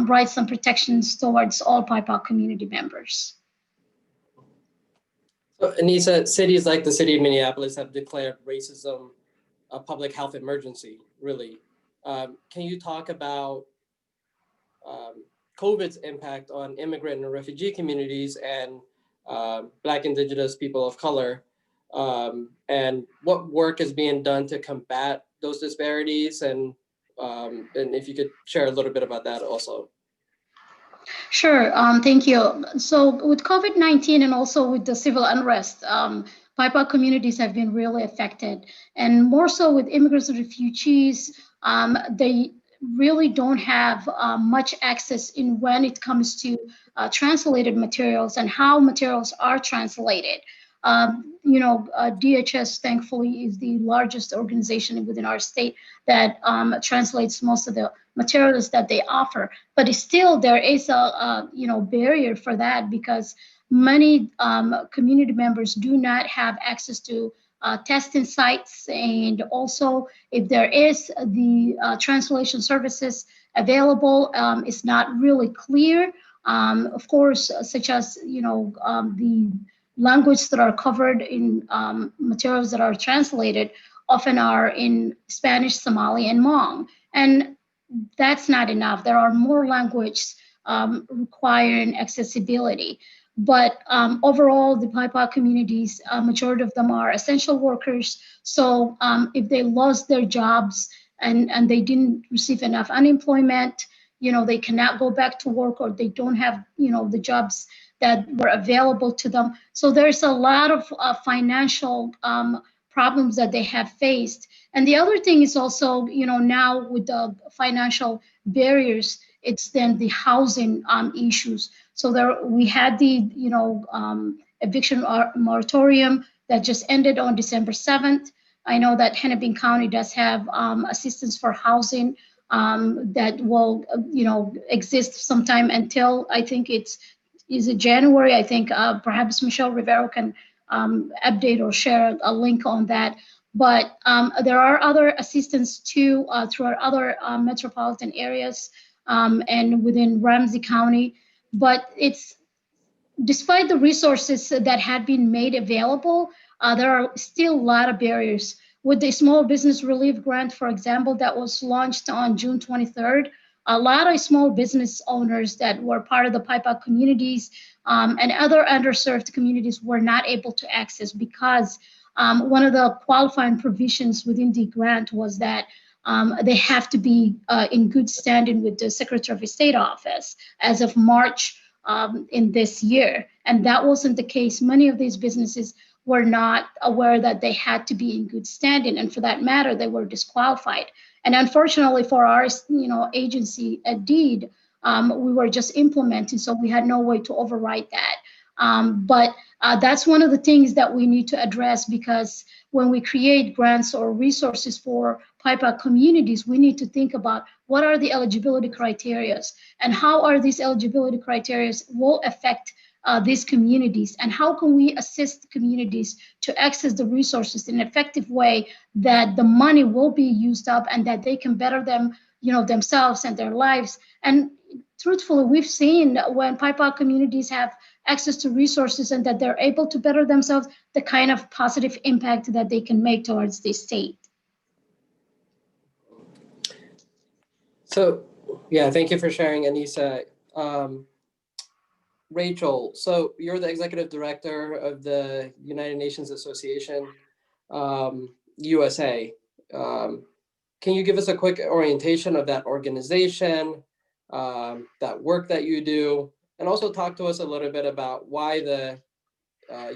rights and protections towards all BIPOC community members. So, Anissa, cities like the city of Minneapolis have declared racism a public health emergency, really. Can you talk about COVID's impact on immigrant and refugee communities and Black, Indigenous, people of color, and what work is being done to combat those disparities? And if you could share a little bit about that also. Sure, thank you. So with COVID-19 and also with the civil unrest, BIPOC communities have been really affected, and more so with immigrants and refugees. They really don't have much access in when it comes to translated materials and how materials are translated. DHS, thankfully, is the largest organization within our state that translates most of the materials that they offer. But still, there is a barrier for that, because many community members do not have access to testing sites, and also if there is the translation services available, it's not really clear. Of course, such as the language that are covered in materials that are translated often are in Spanish, Somali, and Hmong, and that's not enough. There are more languages requiring accessibility. But overall, the BIPOC communities, majority of them are essential workers. So if they lost their jobs and they didn't receive enough unemployment, they cannot go back to work, or they don't have, the jobs that were available to them. So there's a lot of financial problems that they have faced. And the other thing is also, now with the financial barriers, it's then the housing issues. So we had the, eviction moratorium that just ended on December 7th. I know that Hennepin County does have assistance for housing that will, exist sometime until, I think is it January? I think perhaps Michelle Rivero can update or share a link on that. But there are other assistance too throughout other metropolitan areas and within Ramsey County. But despite the resources that had been made available, there are still a lot of barriers. With the Small Business Relief Grant, for example, that was launched on June 23rd, a lot of small business owners that were part of the BIPOC communities and other underserved communities were not able to access, because one of the qualifying provisions within the grant was that they have to be in good standing with the Secretary of State office as of March in this year. And that wasn't the case. Many of these businesses were not aware that they had to be in good standing, and for that matter, they were disqualified. And unfortunately for our, agency at DEED, we were just implementing, so we had no way to override that. But that's one of the things that we need to address, because when we create grants or resources for BIPOC communities, we need to think about what are the eligibility criteria and how are these eligibility criteria will affect these communities, and how can we assist communities to access the resources in an effective way that the money will be used up and that they can better themselves and their lives. And truthfully, we've seen when BIPOC communities have access to resources and that they're able to better themselves, the kind of positive impact that they can make towards the state. So, yeah, thank you for sharing, Anissa. Rachel, so you're the executive director of the United Nations Association, USA. Can you give us a quick orientation of that organization, that work that you do, and also talk to us a little bit about why the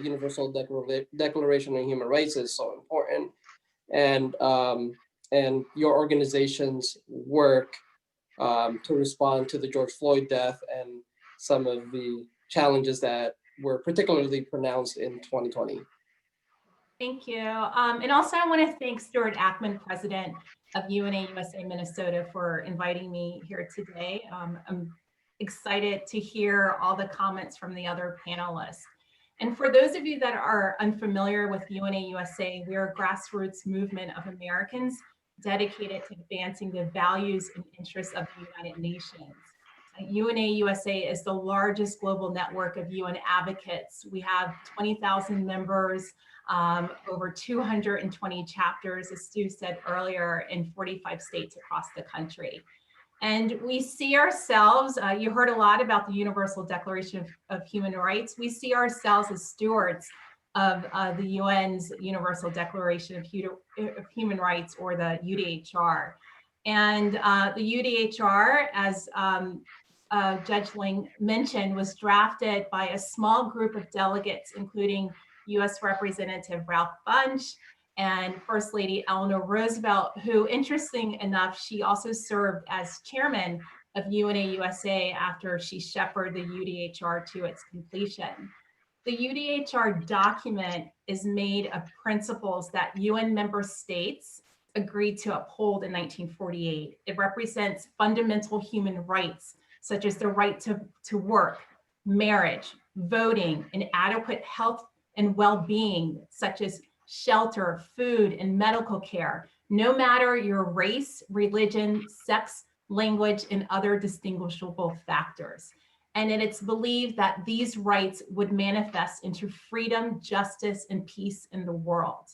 Universal Declaration on Human Rights is so important, and your organization's work to respond to the George Floyd death and some of the challenges that were particularly pronounced in 2020. Thank you. And also I want to thank Stuart Ackman, President, of UNA USA Minnesota for inviting me here today. I'm excited to hear all the comments from the other panelists. And for those of you that are unfamiliar with UNA USA, we are a grassroots movement of Americans dedicated to advancing the values and interests of the United Nations. UNA USA is the largest global network of UN advocates. We have 20,000 members, over 220 chapters, as Stu said earlier, in 45 states across the country. And we see ourselves, you heard a lot about the Universal Declaration of Human Rights. We see ourselves as stewards of the UN's Universal Declaration of Human Rights, or the UDHR. And the UDHR, as Judge Ling mentioned, was drafted by a small group of delegates, including US Representative Ralph Bunche and First Lady Eleanor Roosevelt, who, interesting enough, she also served as chairman of UNA USA after she shepherded the UDHR to its completion. The UDHR document is made of principles that UN member states agreed to uphold in 1948. It represents fundamental human rights, such as the right to work, marriage, voting, and adequate health and well-being, such as shelter, food, and medical care, no matter your race, religion, sex, language, and other distinguishable factors. And it's believed that these rights would manifest into freedom, justice, and peace in the world.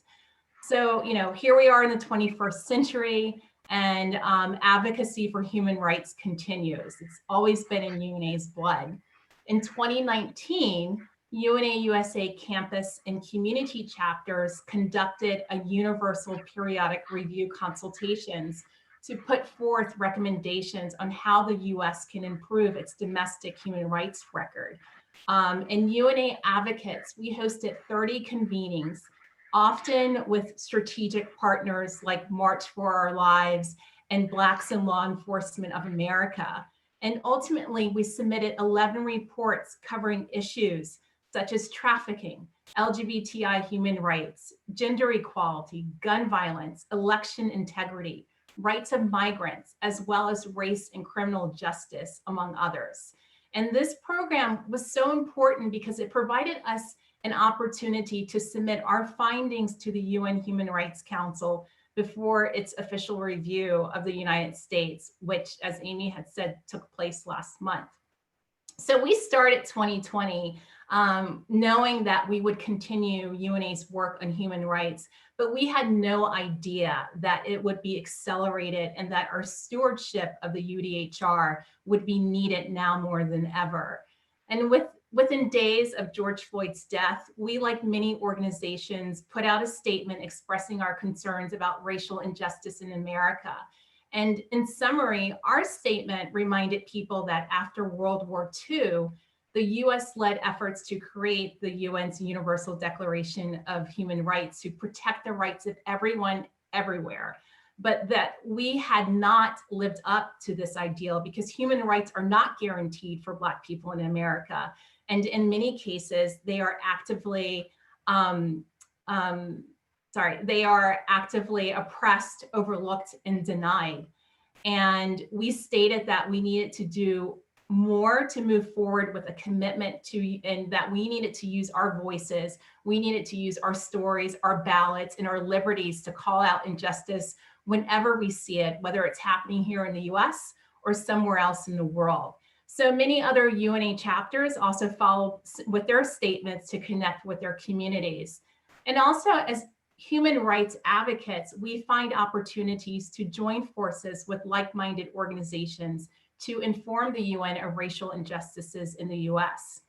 So, you know, here we are in the 21st century, and advocacy for human rights continues. It's always been in UNA's blood. In 2019, UNA USA campus and community chapters conducted a universal periodic review consultations to put forth recommendations on how the US can improve its domestic human rights record. And UNA advocates, we hosted 30 convenings, often with strategic partners like March for Our Lives and Blacks in Law Enforcement of America. And ultimately, we submitted 11 reports covering issues such as trafficking, LGBTI human rights, gender equality, gun violence, election integrity, rights of migrants, as well as race and criminal justice, among others. And this program was so important because it provided us an opportunity to submit our findings to the UN Human Rights Council before its official review of the United States, which, as Amy had said, took place last month. So we started 2020 knowing that we would continue UNA's work on human rights, but we had no idea that it would be accelerated and that our stewardship of the UDHR would be needed now more than ever. And within days of George Floyd's death, we, like many organizations, put out a statement expressing our concerns about racial injustice in America. And in summary, our statement reminded people that after World War II, the US led efforts to create the UN's Universal Declaration of Human Rights to protect the rights of everyone, everywhere, but that we had not lived up to this ideal because human rights are not guaranteed for Black people in America. And in many cases, they are actively, they are actively oppressed, overlooked, and denied. And we stated that we needed to do more to move forward with a commitment to, and that we needed to use our voices, we needed to use our stories, our ballots, and our liberties to call out injustice whenever we see it, whether it's happening here in the US or somewhere else in the world. So many other UNA chapters also follow with their statements to connect with their communities. And also, as human rights advocates, we find opportunities to join forces with like-minded organizations to inform the UN of racial injustices in the US.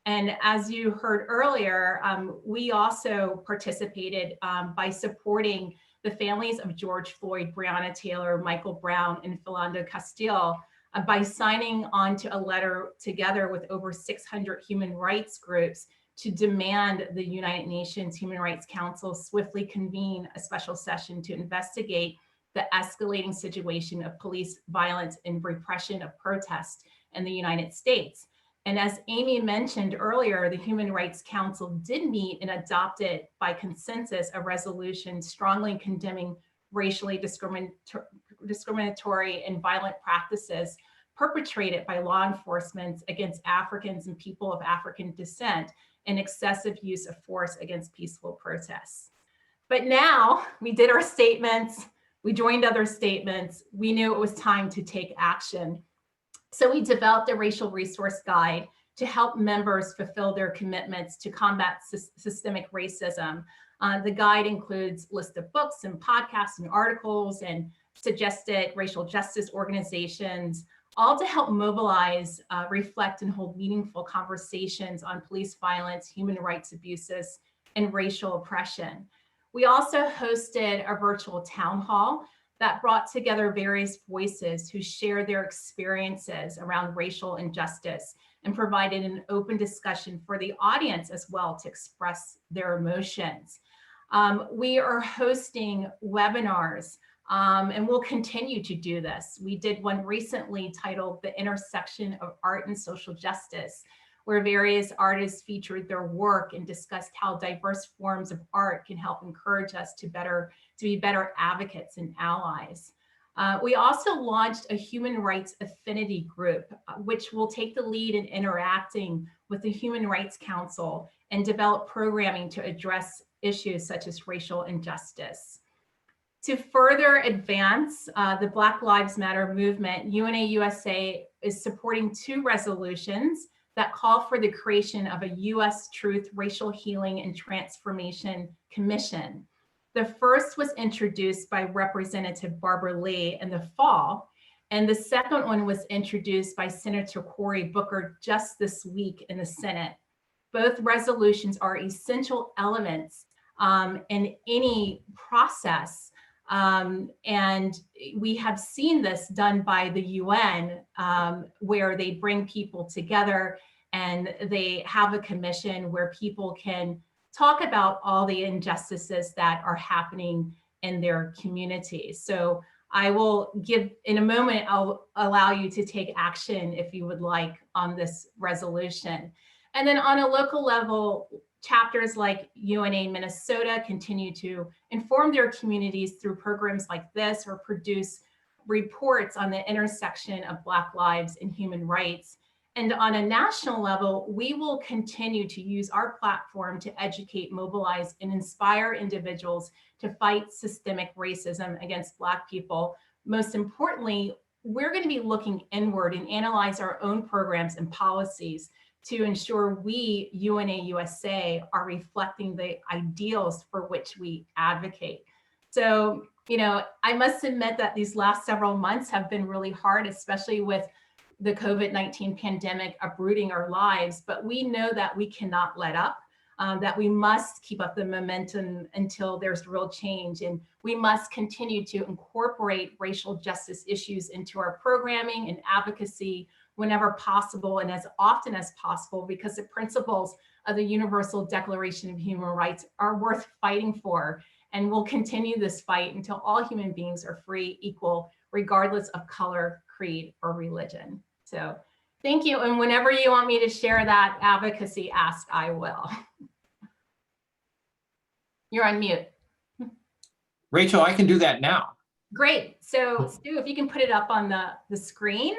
And as you heard earlier, we also participated by supporting the families of George Floyd, Breonna Taylor, Michael Brown, and Philando Castile by signing on to a letter together with over 600 human rights groups to demand the United Nations Human Rights Council swiftly convene a special session to investigate the escalating situation of police violence and repression of protests in the United States. And as Amy mentioned earlier, the Human Rights Council did meet and adopted by consensus a resolution strongly condemning racially discriminatory and violent practices perpetrated by law enforcement against Africans and people of African descent, and excessive use of force against peaceful protests. But now we did our statements, we joined other statements, we knew it was time to take action. So we developed a racial resource guide to help members fulfill their commitments to combat systemic racism. The guide includes a list of books and podcasts and articles and suggested racial justice organizations, all to help mobilize, reflect, and hold meaningful conversations on police violence, human rights abuses, and racial oppression. We also hosted a virtual town hall that brought together various voices who shared their experiences around racial injustice and provided an open discussion for the audience as well to express their emotions. We are hosting webinars and we'll continue to do this. We did one recently titled The Intersection of Art and Social Justice, where various artists featured their work and discussed how diverse forms of art can help encourage us to be better advocates and allies. We also launched a human rights affinity group, which will take the lead in interacting with the Human Rights Council and develop programming to address issues such as racial injustice. To further advance the Black Lives Matter movement, UNA USA is supporting 2 resolutions that call for the creation of a U.S. Truth, Racial Healing, and Transformation Commission. The first was introduced by Representative Barbara Lee in the fall, and the second one was introduced by Senator Cory Booker just this week in the Senate. Both resolutions are essential elements in any process, and we have seen this done by the UN, where they bring people together and they have a commission where people can talk about all the injustices that are happening in their communities. So I will give, in a moment, I'll allow you to take action if you would like on this resolution. And then on a local level, chapters like UNA Minnesota continue to inform their communities through programs like this or produce reports on the intersection of Black lives and human rights. And on a national level, we will continue to use our platform to educate, mobilize, and inspire individuals to fight systemic racism against Black people. Most importantly, we're going to be looking inward and analyze our own programs and policies to ensure we, UNA USA, are reflecting the ideals for which we advocate. So, you know, I must admit that these last several months have been really hard, especially with the COVID-19 pandemic uprooting our lives, but we know that we cannot let up, that we must keep up the momentum until there's real change. And we must continue to incorporate racial justice issues into our programming and advocacy whenever possible and as often as possible, because the principles of the Universal Declaration of Human Rights are worth fighting for. And we'll continue this fight until all human beings are free, equal, regardless of color, creed, or religion. So thank you. And whenever you want me to share that advocacy ask, I will. You're on mute. Rachel, I can do that now. Great. So Stu, if you can put it up on the screen.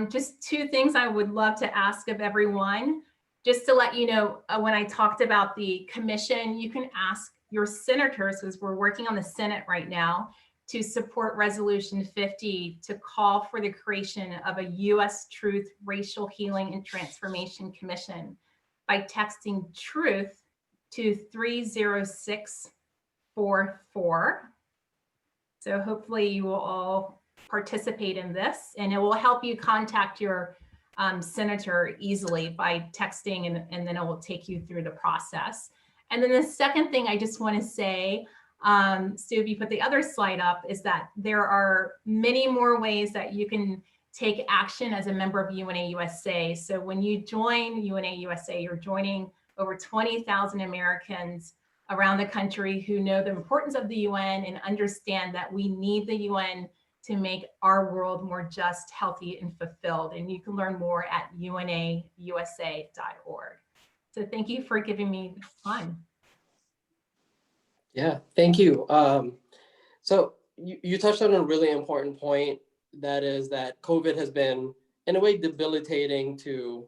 Just 2 things I would love to ask of everyone. Just to let you know, when I talked about the commission, you can ask your senators, because we're working on the Senate right now, to support Resolution 50 to call for the creation of a U.S. Truth, Racial Healing, and Transformation Commission by texting TRUTH to 30644. So hopefully you will all participate in this, and it will help you contact your senator easily by texting, and then it will take you through the process. And then the second thing I just want to say, Stu, if you put the other slide up, is that there are many more ways that you can take action as a member of UNA USA. So when you join UNA USA, you're joining over 20,000 Americans around the country who know the importance of the UN and understand that we need the UN to make our world more just, healthy, and fulfilled. And you can learn more at unausa.org. So thank you for giving me time. Yeah, thank you. So you touched on a really important point, that is that COVID has been, in a way, debilitating to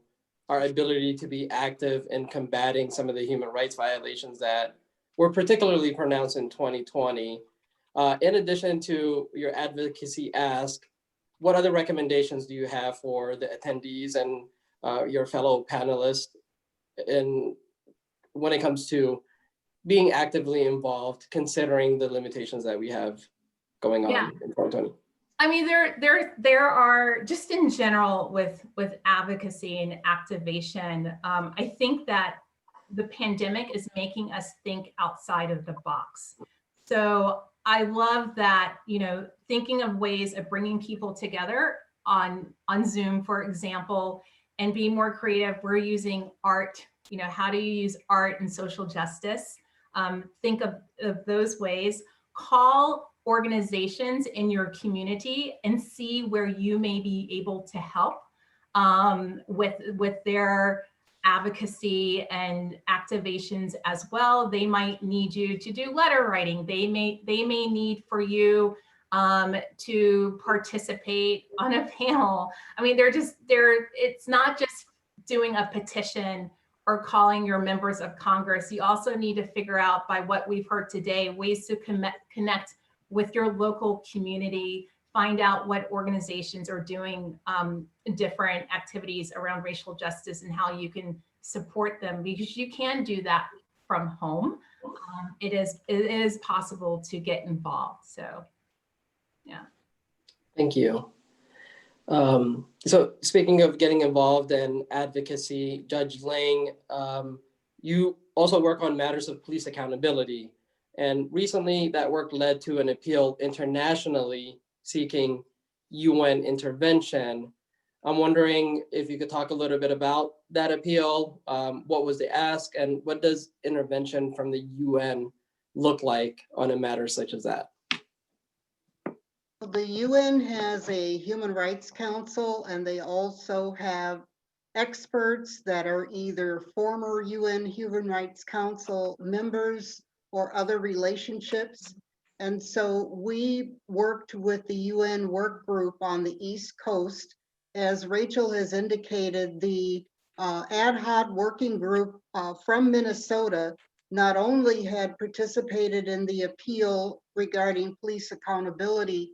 our ability to be active in combating some of the human rights violations that were particularly pronounced in 2020. In addition to your advocacy ask, what other recommendations do you have for the attendees and your fellow panelists when it comes to being actively involved, considering the limitations that we have going on Yeah. in 2020? I mean, there are, just in general with advocacy and activation, I think that the pandemic is making us think outside of the box. So I love that, you know, thinking of ways of bringing people together on Zoom, for example, and be more creative. We're using art, you know, how do you use art and social justice? Think of those ways. Call organizations in your community and see where you may be able to help with their advocacy and activations as well. They might need you to do letter writing. They may need for you to participate on a panel. I mean, it's not just doing a petition or calling your members of Congress. You also need to figure out, by what we've heard today, ways to connect with your local community, find out what organizations are doing different activities around racial justice and how you can support them, because you can do that from home. It is possible to get involved. So, yeah. Thank you. So speaking of getting involved in advocacy, Judge Lang, you also work on matters of police accountability. And recently that work led to an appeal internationally seeking UN intervention. I'm wondering if you could talk a little bit about that appeal. What was the ask, and what does intervention from the UN look like on a matter such as that? The UN has a Human Rights Council, and they also have experts that are either former UN Human Rights Council members or other relationships. And so we worked with the UN work group on the East Coast. As Rachel has indicated, the ad hoc working group from Minnesota not only had participated in the appeal regarding police accountability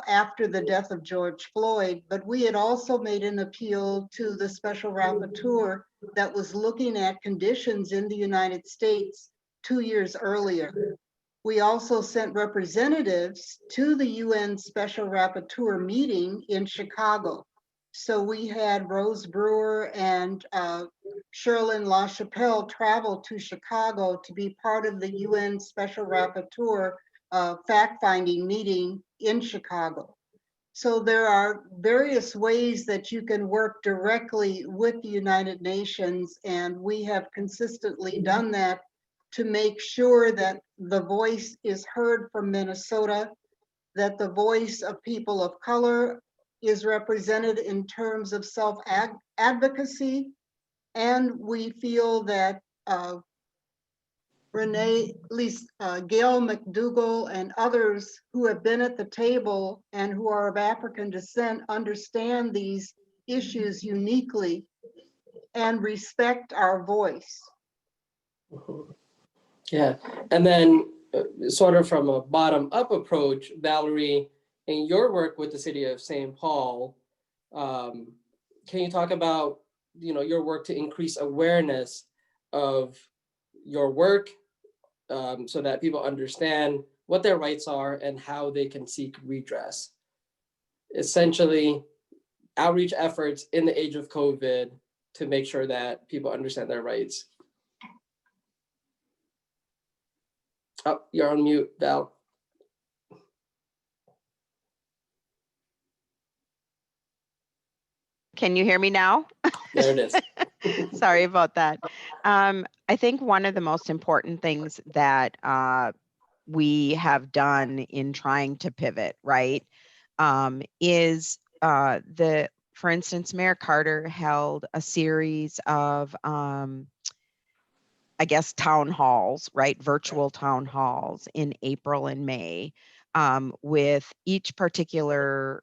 after the death of George Floyd, but we had also made an appeal to the special rapporteur that was looking at conditions in the United States 2 years earlier. We also sent representatives to the UN special rapporteur meeting in Chicago. So we had Rose Brewer and Sherilyn LaChapelle travel to Chicago to be part of the UN special rapporteur fact-finding meeting in Chicago. So there are various ways that you can work directly with the United Nations, and we have consistently done that to make sure that the voice is heard from Minnesota, that the voice of people of color is represented in terms of self-advocacy, and we feel that Gail McDougall and others who have been at the table and who are of African descent understand these issues uniquely and respect our voice. Yeah, and then sort of from a bottom-up approach, Valerie, in your work with the city of St. Paul, can you talk about, you know, your work to increase awareness of your work so that people understand what their rights are and how they can seek redress? Essentially, outreach efforts in the age of COVID to make sure that people understand their rights. Oh, you're on mute, Val. Can you hear me now? There it is. Sorry about that. I think one of the most important things that we have done in trying to pivot, right, is for instance, Mayor Carter held a series of, I guess, town halls, right, virtual town halls in April and May, with each particular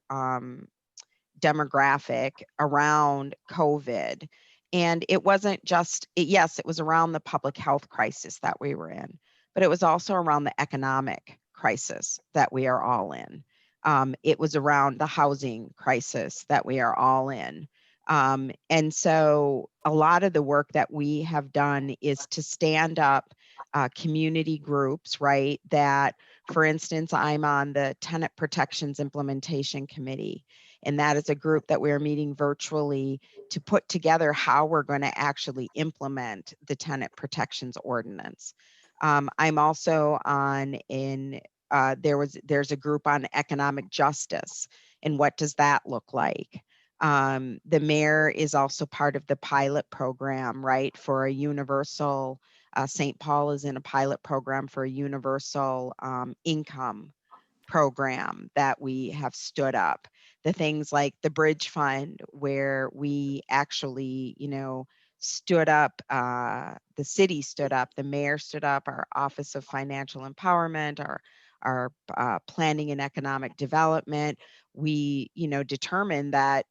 demographic around COVID. And it wasn't just, yes, it was around the public health crisis that we were in, but it was also around the economic crisis that we are all in. It was around the housing crisis that we are all in. And so a lot of the work that we have done is to stand up community groups, right? That, for instance, I'm on the Tenant Protections Implementation Committee, and that is a group that we're meeting virtually to put together how we're going to actually implement the Tenant Protections Ordinance. I'm also on there's a group on economic justice and what does that look like. The mayor is also part of the pilot program, right, for a universal, St. Paul is in a pilot program for a universal income program that we have stood up. The things like the Bridge Fund, where we actually, stood up, the city stood up, the mayor stood up, our Office of Financial Empowerment, our Planning and Economic Development. We, determined that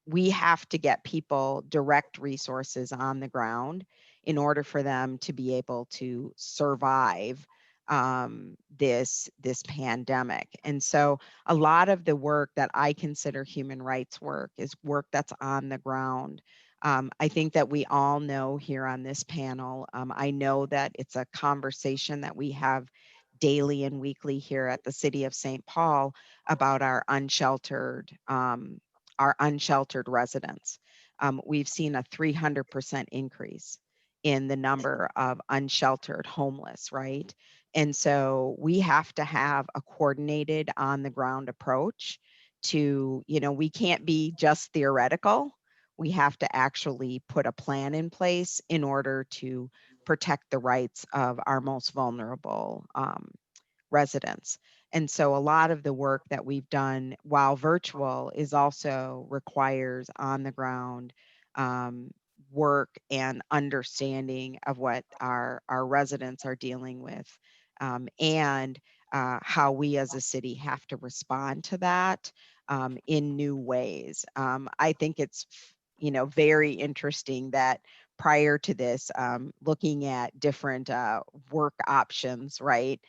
we have to get people direct resources on the ground in order for them to be able to survive this pandemic. And so a lot of the work that I consider human rights work is work that's on the ground. I think that we all know here on this panel, I know that it's a conversation that we have daily and weekly here at the City of St. Paul about our unsheltered residents. We've seen a 300% increase in the number of unsheltered homeless, right? And so we have to have a coordinated on the ground approach to, we can't be just theoretical. We have to actually put a plan in place in order to protect the rights of our most vulnerable residents. And so a lot of the work that we've done while virtual is also requires on the ground work and understanding of what our residents are dealing with, and how we as a city have to respond to that in new ways. I think it's very interesting that prior to this, looking at different work options, right?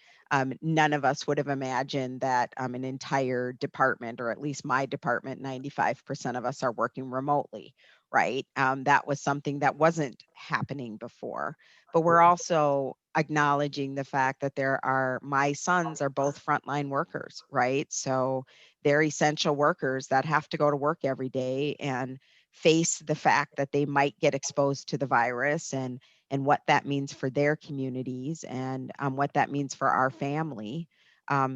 None of us would have imagined that an entire department, or at least my department, 95% of us are working remotely, right? That was something that wasn't happening before. But we're also acknowledging the fact that my sons are both frontline workers, right? So they're essential workers that have to go to work every day and face the fact that they might get exposed to the virus, and what that means for their communities, and what that means for our family.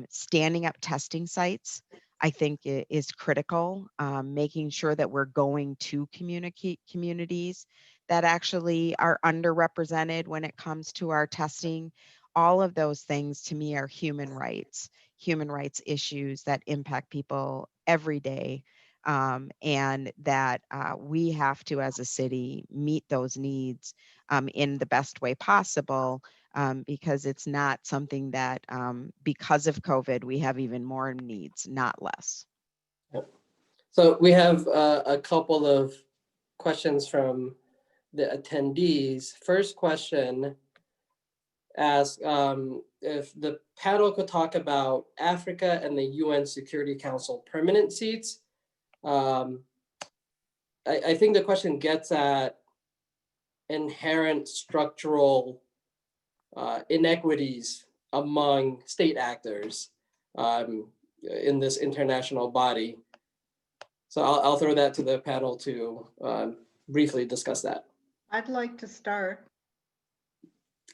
Standing up testing sites, I think, is critical. Making sure that we're going to communities that actually are underrepresented when it comes to our testing. All of those things to me are human rights issues that impact people every day. And that we have to, as a city, meet those needs in the best way possible, because it's not something that, because of COVID, we have even more needs, not less. So we have a couple of questions from the attendees. First question asks if the panel could talk about Africa and the UN Security Council permanent seats. I think the question gets at inherent structural inequities among state actors in this international body. So I'll throw that to the panel to briefly discuss that. I'd like to start.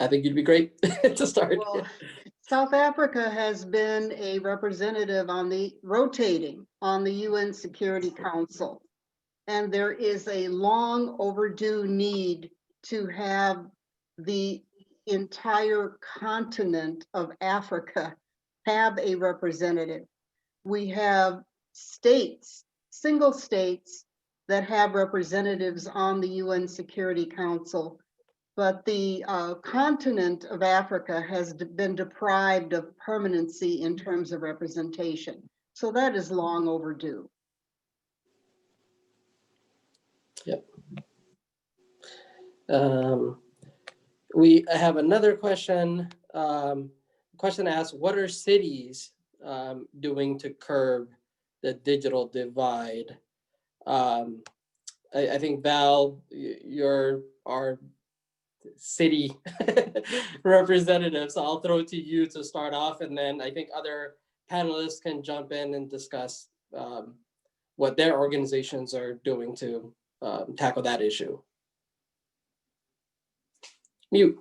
I think you'd be great to start. Well, South Africa has been a representative rotating on the UN Security Council. And there is a long overdue need to have the entire continent of Africa have a representative. We have states, single states, that have representatives on the UN Security Council, but the continent of Africa has been deprived of permanency in terms of representation. So that is long overdue. Yep. We have another question. Question asks, what are cities doing to curb the digital divide? I think Val, you're our city representative, so I'll throw it to you to start off, and then I think other panelists can jump in and discuss what their organizations are doing to tackle that issue. Mute.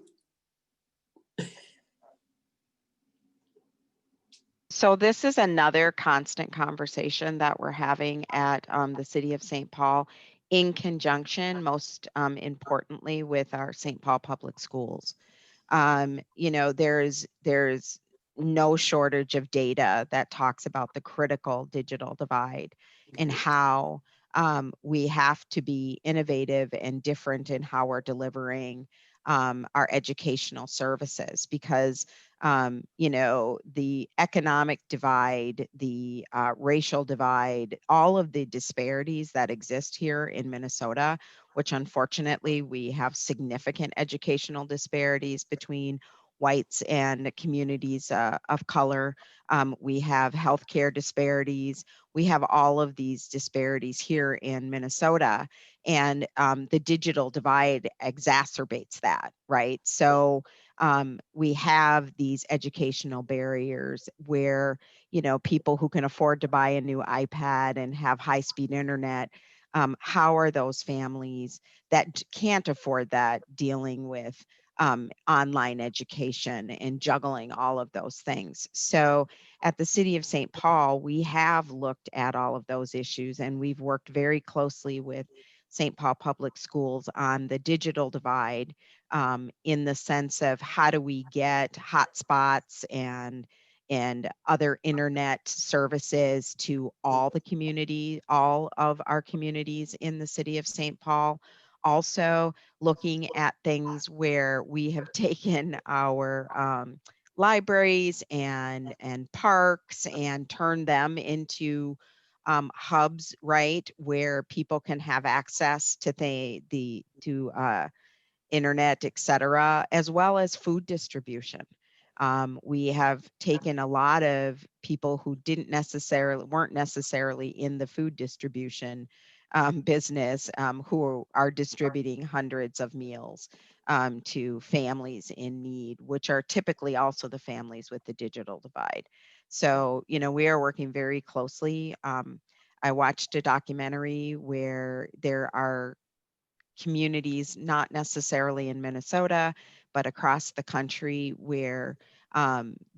So this is another constant conversation that we're having at the City of St. Paul, in conjunction, most importantly, with our St. Paul Public Schools. You know, there's no shortage of data that talks about the critical digital divide and how we have to be innovative and different in how we're delivering our educational services, because you know, the economic divide, the racial divide, all of the disparities that exist here in Minnesota, which unfortunately we have significant educational disparities between whites and communities of color. We have healthcare disparities. We have all of these disparities here in Minnesota, and the digital divide exacerbates that, right? So we have these educational barriers where, you know, people who can afford to buy a new iPad and have high-speed internet, how are those families that can't afford that dealing with online education and juggling all of those things? So at the City of St. Paul, we have looked at all of those issues, and we've worked very closely with St. Paul Public Schools on the digital divide, in the sense of how do we get hotspots and other internet services to all the community, all of our communities in the City of St. Paul. Also looking at things where we have taken our libraries and parks and turned them into hubs, right, where people can have access to internet, et cetera, as well as food distribution. We have taken a lot of people who weren't necessarily in the food distribution business, who are distributing hundreds of meals to families in need, which are typically also the families with the digital divide. So, you know, we are working very closely. I watched a documentary where there are communities, not necessarily in Minnesota, but across the country, where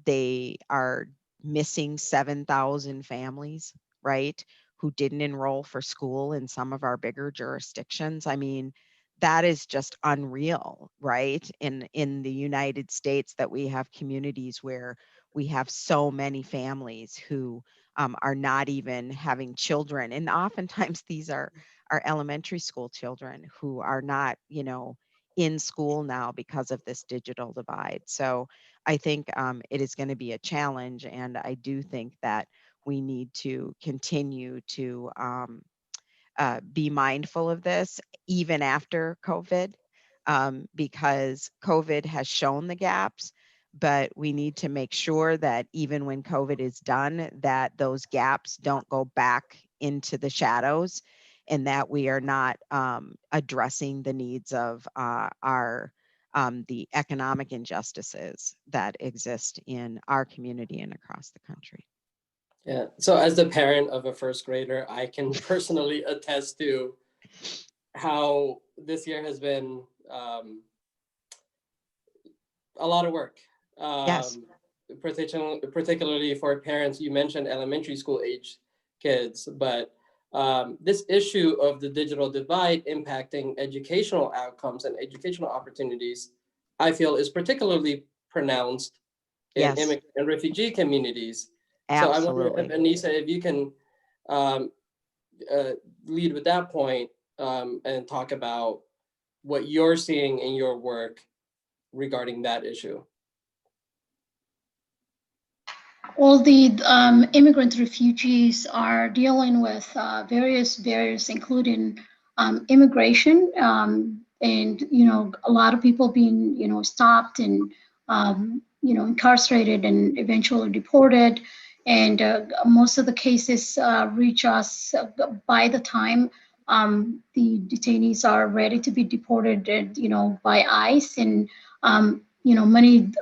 they are missing 7,000 families, right, who didn't enroll for school in some of our bigger jurisdictions. I mean, that is just unreal, right? In the United States, that we have communities where we have so many families who are not even having children. And oftentimes these are elementary school children who are not, you know, in school now because of this digital divide. So I think it is going to be a challenge. And I do think that we need to continue to be mindful of this even after COVID, because COVID has shown the gaps, but we need to make sure that even when COVID is done, that those gaps don't go back into the shadows, and that we are not addressing the needs of the economic injustices that exist in our community and across the country. Yeah, so as the parent of a first grader, I can personally attest to how this year has been a lot of work. Yes. Particularly for parents. You mentioned elementary school age kids, but this issue of the digital divide impacting educational outcomes and educational opportunities, I feel, is particularly pronounced in Yes. immigrant and refugee communities. Absolutely. So I wonder if Anissa, if you can lead with that point and talk about what you're seeing in your work regarding that issue. All the immigrant refugees are dealing with various barriers, including immigration, and a lot of people being stopped and incarcerated and eventually deported. And most of the cases reach us by the time the detainees are ready to be deported, by ICE. And many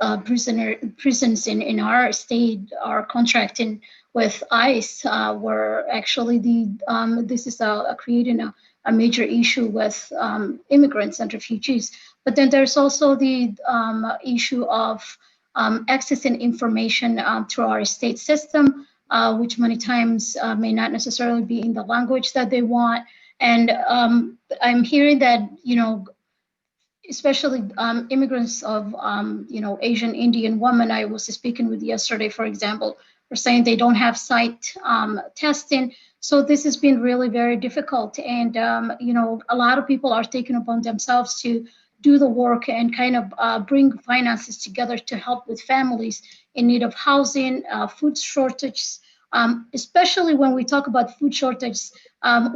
prisons in our state are contracting with ICE, where actually this is creating a major issue with immigrants and refugees. But then there's also the issue of accessing information through our state system, which many times may not necessarily be in the language that they want. And I'm hearing that, especially immigrants of, Asian Indian women I was speaking with yesterday, for example, are saying they don't have sight testing. So this has been really very difficult. And, a lot of people are taking upon themselves to do the work and kind of bring finances together to help with families in need of housing, food shortages. Especially when we talk about food shortage,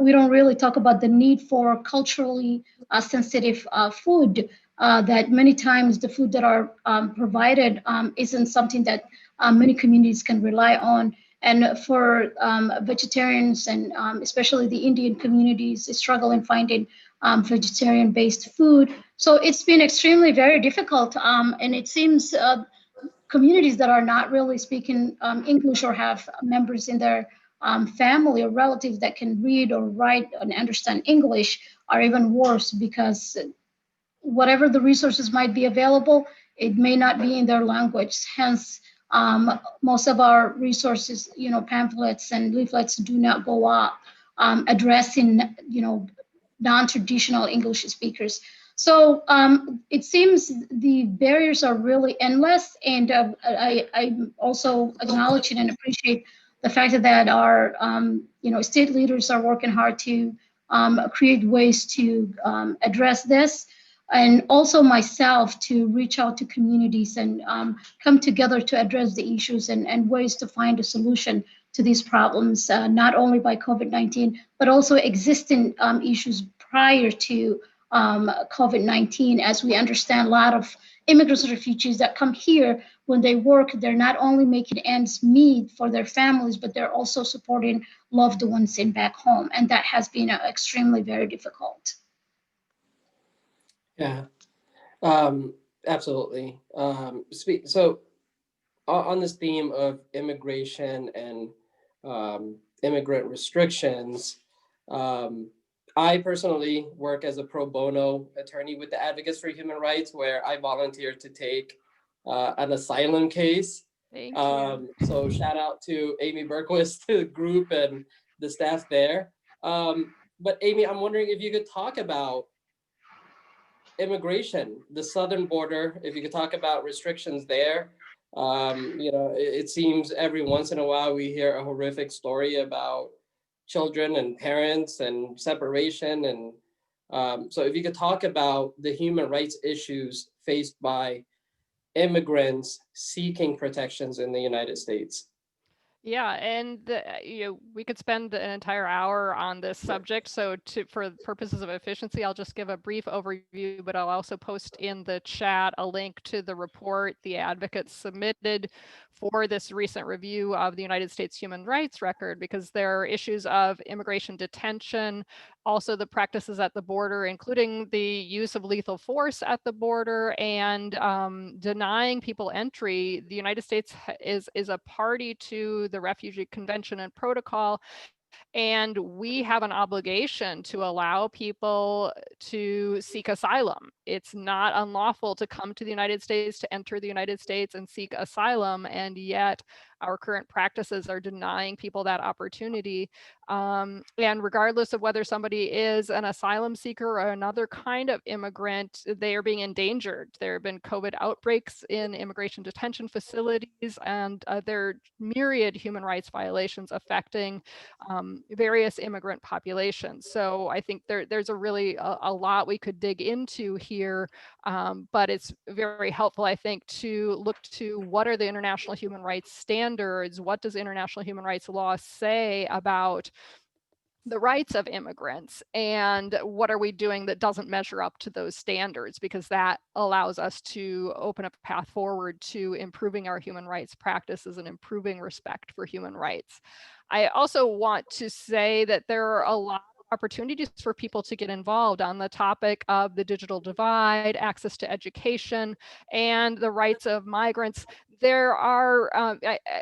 we don't really talk about the need for culturally sensitive food, that many times the food that are provided isn't something that many communities can rely on. And for vegetarians and especially the Indian communities struggle in finding vegetarian-based food. So it's been extremely very difficult. And it seems communities that are not really speaking English or have members in their family or relatives that can read or write and understand English are even worse, because whatever the resources might be available, it may not be in their language. Hence, most of our resources, pamphlets and leaflets do not go out addressing, non-traditional English speakers. So it seems the barriers are really endless. And I also acknowledge and appreciate the fact that our, state leaders are working hard to create ways to address this, and also myself to reach out to communities and come together to address the issues and ways to find a solution to these problems, not only by COVID-19, but also existing issues prior to COVID-19. As we understand, a lot of immigrants and refugees that come here, when they work, they're not only making ends meet for their families, but they're also supporting loved ones in back home. And that has been extremely very difficult. Yeah, absolutely. So on this theme of immigration and immigrant restrictions, I personally work as a pro bono attorney with the Advocacy for Human Rights, where I volunteer to take an asylum case. Thank you. So shout out to Amy Berquist, the group, and the staff there. But Amy, I'm wondering if you could talk about immigration, the southern border, if you could talk about restrictions there. It seems every once in a while we hear a horrific story about children and parents and separation. And so if you could talk about the human rights issues faced by immigrants seeking protections in the United States. Yeah, and we could spend an entire hour on this subject. So for purposes of efficiency, I'll just give a brief overview, but I'll also post in the chat a link to the report the advocates submitted for this recent review of the United States human rights record, because there are issues of immigration detention, also the practices at the border, including the use of lethal force at the border, and denying people entry. The United States is a party to the Refugee Convention and Protocol, and we have an obligation to allow people to seek asylum. it's not unlawful to come to the United States, to enter the United States and seek asylum, and yet our current practices are denying people that opportunity. And regardless of whether somebody is an asylum seeker or another kind of immigrant, they are being endangered. There have been COVID outbreaks in immigration detention facilities, and there are myriad human rights violations affecting various immigrant populations. So I think there's a really a lot we could dig into here, but it's very helpful, I think, to look to what are the international human rights standards, what does international human rights law say about the rights of immigrants, and what are we doing that doesn't measure up to those standards, because that allows us to open up a path forward to improving our human rights practices and improving respect for human rights. I also want to say that there are a lot of opportunities for people to get involved on the topic of the digital divide, access to education, and the rights of migrants. There are,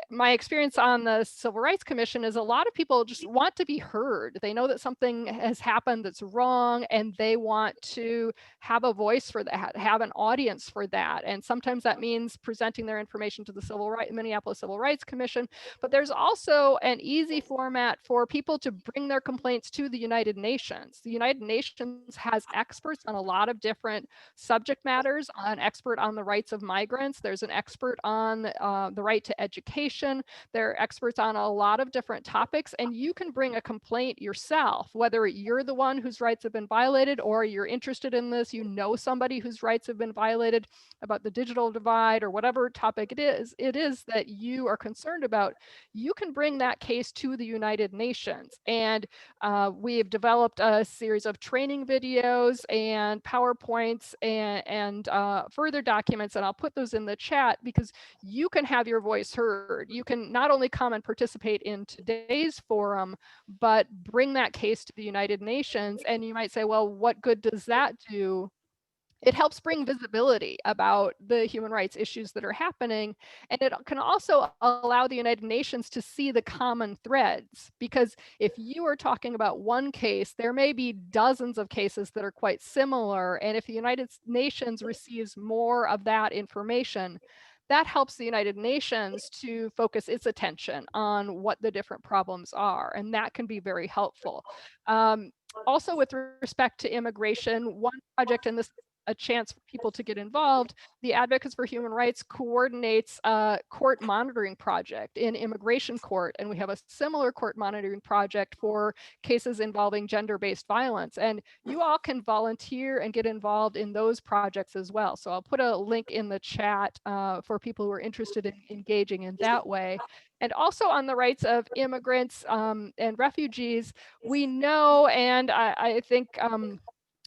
my experience on the Civil Rights Commission is a lot of people just want to be heard. They know that something has happened that's wrong, and they want to have a voice for that, have an audience for that. And sometimes that means presenting their information to the Minneapolis Civil Rights Commission. But there's also an easy format for people to bring their complaints to the United Nations. The United Nations has experts on a lot of different subject matters, an expert on the rights of migrants. There's an expert on the right to education. There are experts on a lot of different topics, and you can bring a complaint yourself, whether you're the one whose rights have been violated or you're interested in this, you know somebody whose rights have been violated about the digital divide or whatever topic it is that you are concerned about. You can bring that case to the United Nations. And we have developed a series of training videos and PowerPoints and further documents, and I'll put those in the chat, because you can have your voice heard. You can not only come and participate in today's forum, but bring that case to the United Nations. And you might say, well, what good does that do? It helps bring visibility about the human rights issues that are happening. And it can also allow the United Nations to see the common threads, because if you are talking about one case, there may be dozens of cases that are quite similar. And if the United Nations receives more of that information, that helps the United Nations to focus its attention on what the different problems are. And that can be very helpful. Also, with respect to immigration, one project, and this is a chance for people to get involved, the Advocates for Human Rights coordinates a court monitoring project in immigration court. And we have a similar court monitoring project for cases involving gender-based violence. And you all can volunteer and get involved in those projects as well. So I'll put a link in the chat for people who are interested in engaging in that way. And also on the rights of immigrants and refugees, we know, and I think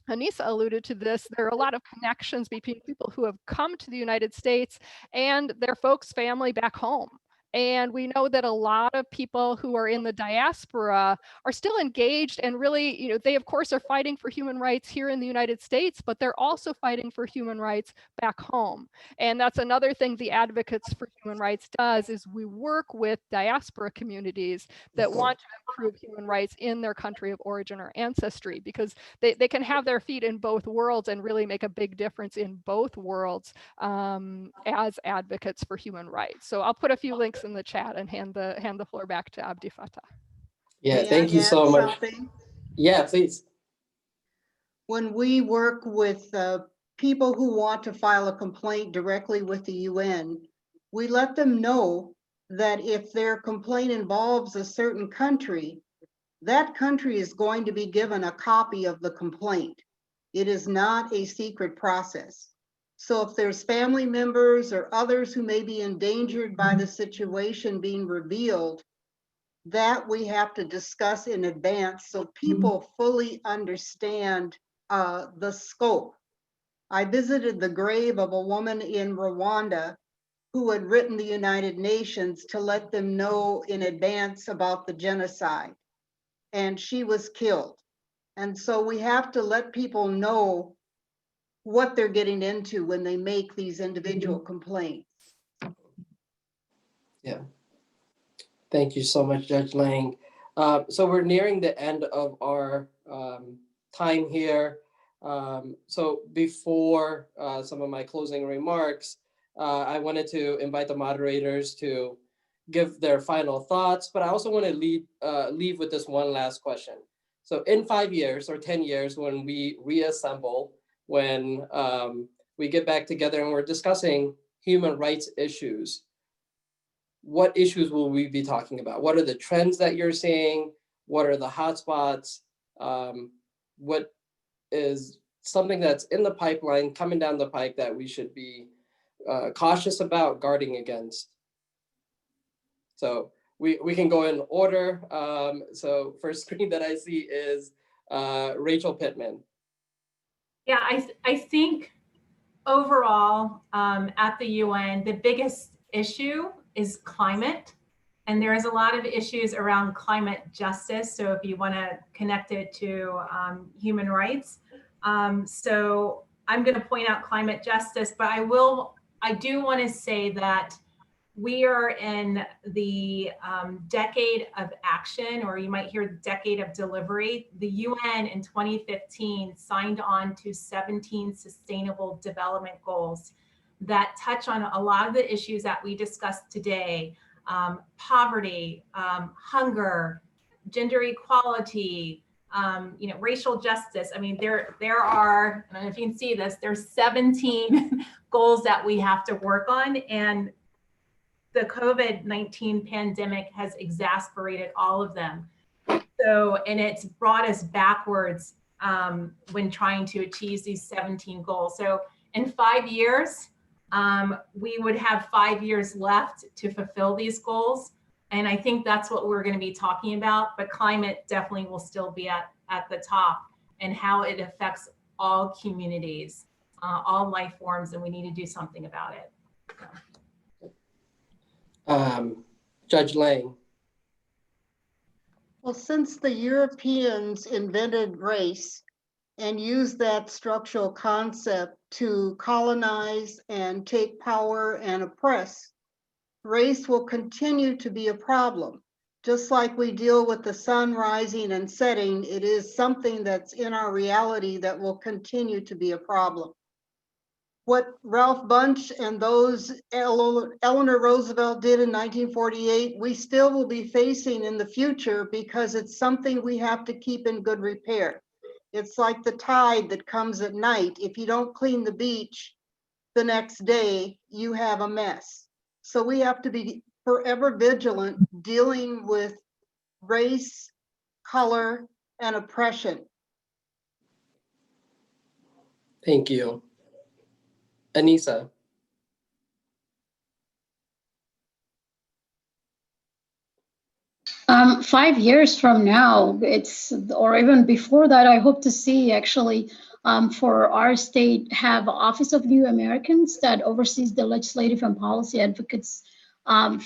Anissa alluded to this, there are a lot of connections between people who have come to the United States and their folks' family back home. And we know that a lot of people who are in the diaspora are still engaged, and really, you know, they of course are fighting for human rights here in the United States, but they're also fighting for human rights back home. And that's another thing the Advocates for Human Rights does, is we work with diaspora communities that want to improve human rights in their country of origin or ancestry, because they can have their feet in both worlds and really make a big difference in both worlds as advocates for human rights. So I'll put a few links in the chat and hand the floor back to Abdi Fattah. Yeah, May thank I you add so much. something? Yeah, please. When we work with people who want to file a complaint directly with the UN, we let them know that if their complaint involves a certain country, that country is going to be given a copy of the complaint. It is not a secret process. So if there's family members or others who may be endangered by the situation being revealed, that we have to discuss in advance so people fully understand the scope. I visited the grave of a woman in Rwanda who had written the United Nations to let them know in advance about the genocide, and she was killed. And so we have to let people know what they're getting into when they make these individual complaints. Yeah. Thank you so much, Judge Lang. So we're nearing the end of our time here. So before some of my closing remarks, I wanted to invite the moderators to give their final thoughts, but I also want to leave with this one last question. So in 5 years or 10 years, when we reassemble, when we get back together and we're discussing human rights issues, what issues will we be talking about? What are the trends that you're seeing? What are the hotspots? What is something that's in the pipeline coming down the pike that we should be cautious about, guarding against? So we can go in order. So first screen that I see is Rachel Pittman. Yeah, I think overall at the UN, the biggest issue is climate. And there is a lot of issues around climate justice. So if you want to connect it to human rights. So I'm going to point out climate justice, but I do want to say that we are in the decade of action, or you might hear decade of delivery. The UN in 2015 signed on to 17 sustainable development goals that touch on a lot of the issues that we discussed today. Poverty, hunger, gender equality, racial justice. I mean, there are, I don't know if you can see this, there's 17 goals that we have to work on, and the COVID-19 pandemic has exacerbated all of them. So, and it's brought us backwards when trying to achieve these 17 goals. So in 5 years, we would have 5 years left to fulfill these goals. And I think that's what we're going to be talking about, but climate definitely will still be at the top, and how it affects all communities, all life forms, and we need to do something about it. Judge Lang. Well, since the Europeans invented race and used that structural concept to colonize and take power and oppress, race will continue to be a problem. Just like we deal with the sun rising and setting, it is something that's in our reality that will continue to be a problem. What Ralph Bunche and those Eleanor Roosevelt did in 1948, we still will be facing in the future, because it's something we have to keep in good repair. It's like the tide that comes at night. If you don't clean the beach the next day, you have a mess. So we have to be forever vigilant dealing with race, color, and oppression. Thank you. Anissa. 5 years from now, or even before that, I hope to see actually for our state have Office of New Americans that oversees the legislative and policy advocates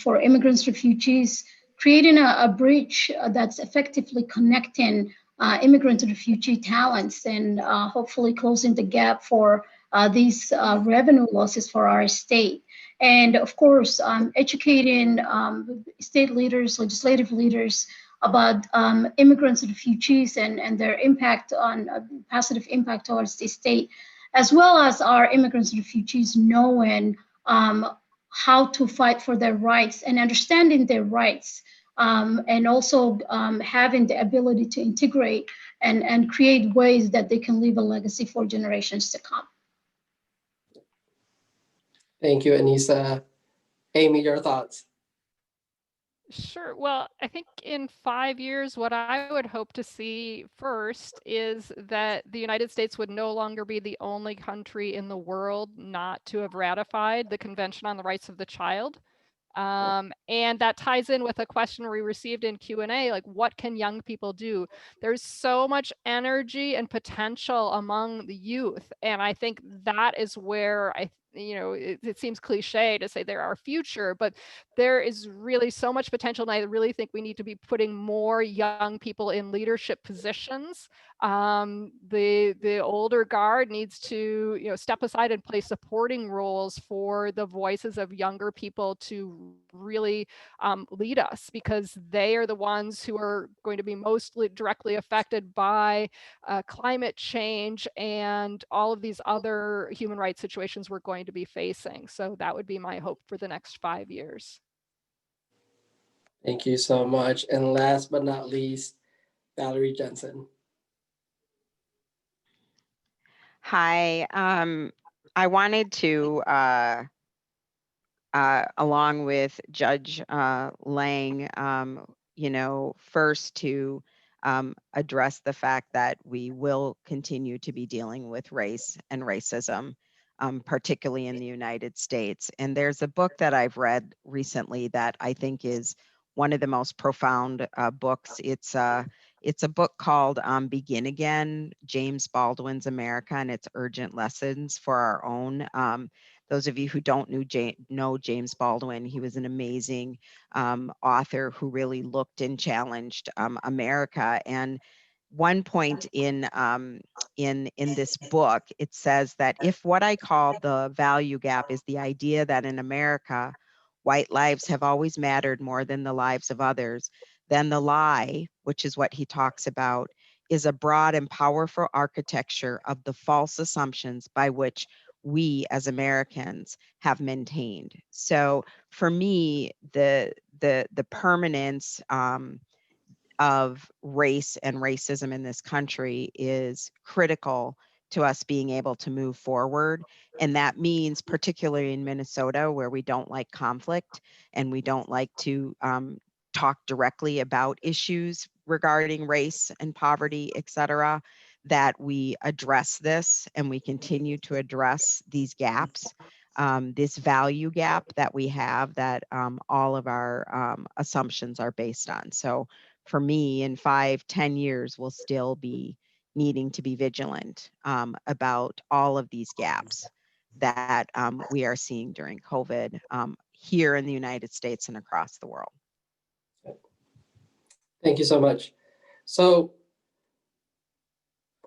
for immigrants, refugees, creating a bridge that's effectively connecting immigrant and refugee talents, and hopefully closing the gap for these revenue losses for our state. And of course, educating state leaders, legislative leaders about immigrants and refugees and their impact on positive impact towards the state, as well as our immigrants and refugees knowing how to fight for their rights and understanding their rights, and also having the ability to integrate and create ways that they can leave a legacy for generations to come. Thank you, Anissa. Amy, your thoughts? Sure. Well, I think in 5 years, what I would hope to see first is that the United States would no longer be the only country in the world not to have ratified the Convention on the Rights of the Child. And that ties in with a question we received in Q&A, like, what can young people do? There's so much energy and potential among the youth. And I think that is where it seems cliche to say they're our future, but there is really so much potential. And I really think we need to be putting more young people in leadership positions The older guard needs to, step aside and play supporting roles for the voices of younger people to really lead us, because they are the ones who are going to be mostly directly affected by climate change and all of these other human rights situations we're going to be facing. So that would be my hope for the next 5 years. Thank you so much. And last but not least, Valerie Jensen. Hi, I wanted to, along with Judge Lang, first to address the fact that we will continue to be dealing with race and racism, particularly in the United States. And there's a book that I've read recently that I think is one of the most profound books. It's a book called Begin Again, James Baldwin's America and Its Urgent Lessons for Our Own. Those of you who don't know James Baldwin, he was an amazing author who really looked and challenged America. And one point in this book, it says that if what I call the value gap is the idea that in America, white lives have always mattered more than the lives of others, then the lie, which is what he talks about, is a broad and powerful architecture of the false assumptions by which we as Americans have maintained. So for me, the permanence of race and racism in this country is critical to us being able to move forward. And that means, particularly in Minnesota, where we don't like conflict and we don't like to talk directly about issues regarding race and poverty, et cetera, that we address this and we continue to address these gaps, this value gap that we have that all of our assumptions are based on. So for me, in 5-10 years, we'll still be needing to be vigilant about all of these gaps that we are seeing during COVID here in the United States and across the world. Thank you so much. So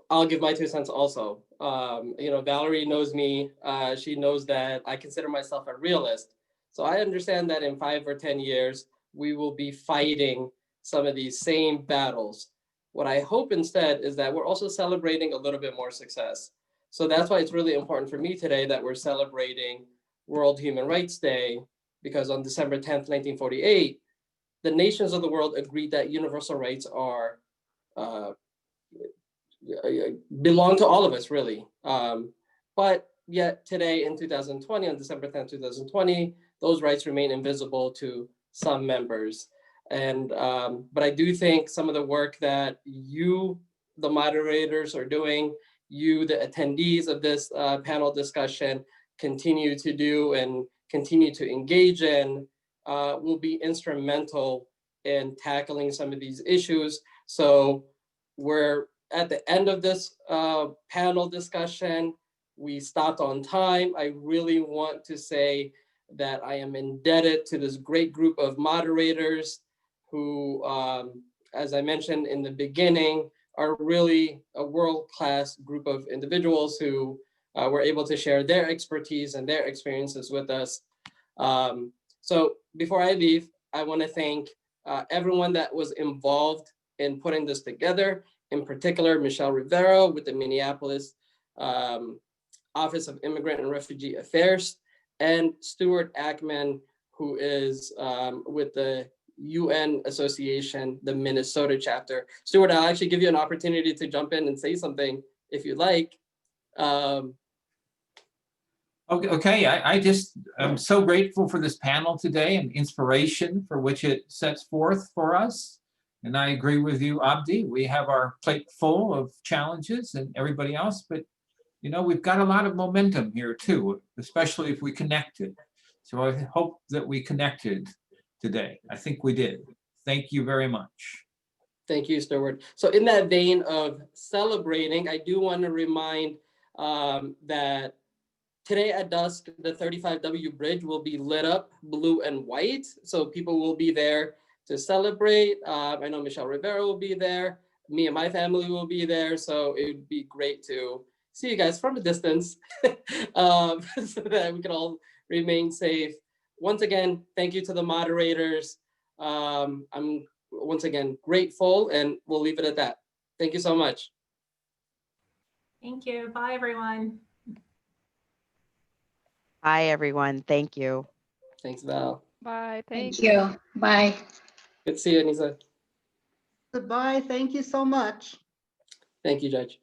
I'll give my 2 cents also. Valerie knows me. She knows that I consider myself a realist. So I understand that in 5 or 10 years, we will be fighting some of these same battles. What I hope instead is that we're also celebrating a little bit more success. So that's why it's really important for me today that we're celebrating World Human Rights Day, because on December 10th, 1948, the nations of the world agreed that universal rights are belong to all of us, really. But yet today in 2020, on December 10th, 2020, those rights remain invisible to some members. And but I do think some of the work that you, the moderators, are doing, you, the attendees of this panel discussion, continue to do and continue to engage in will be instrumental in tackling some of these issues. So we're at the end of this panel discussion. We stopped on time. I really want to say that I am indebted to this great group of moderators who, as I mentioned in the beginning, are really a world-class group of individuals who were able to share their expertise and their experiences with us. So before I leave, I want to thank everyone that was involved in putting this together, in particular, Michelle Rivera with the Minneapolis Office of Immigrant and Refugee Affairs, and Stuart Ackman, who is with the UN Association, the Minnesota chapter. Stuart, I'll actually give you an opportunity to jump in and say something if you like. Okay, I'm so grateful for this panel today and inspiration for which it sets forth for us. And I agree with you, Abdi. We have our plate full of challenges and everybody else, but we've got a lot of momentum here too, especially if we connected. So I hope that we connected today. I think we did. Thank you very much. Thank you, Stuart. So in that vein of celebrating, I do want to remind that today at dusk, the 35W bridge will be lit up blue and white. So people will be there to celebrate. I know Michelle Rivera will be there. Me and my family will be there, so it would be great to see you guys from a distance so that we can all remain safe. Once again, thank you to the moderators. I'm once again grateful, and we'll leave it at that. Thank you so much. Thank you. Bye, everyone. Bye, everyone. Thank you. Thanks, Val. Bye, thanks. Thank you. Bye. Good to see you, Anissa. Goodbye. Thank you so much. Thank you, Judge.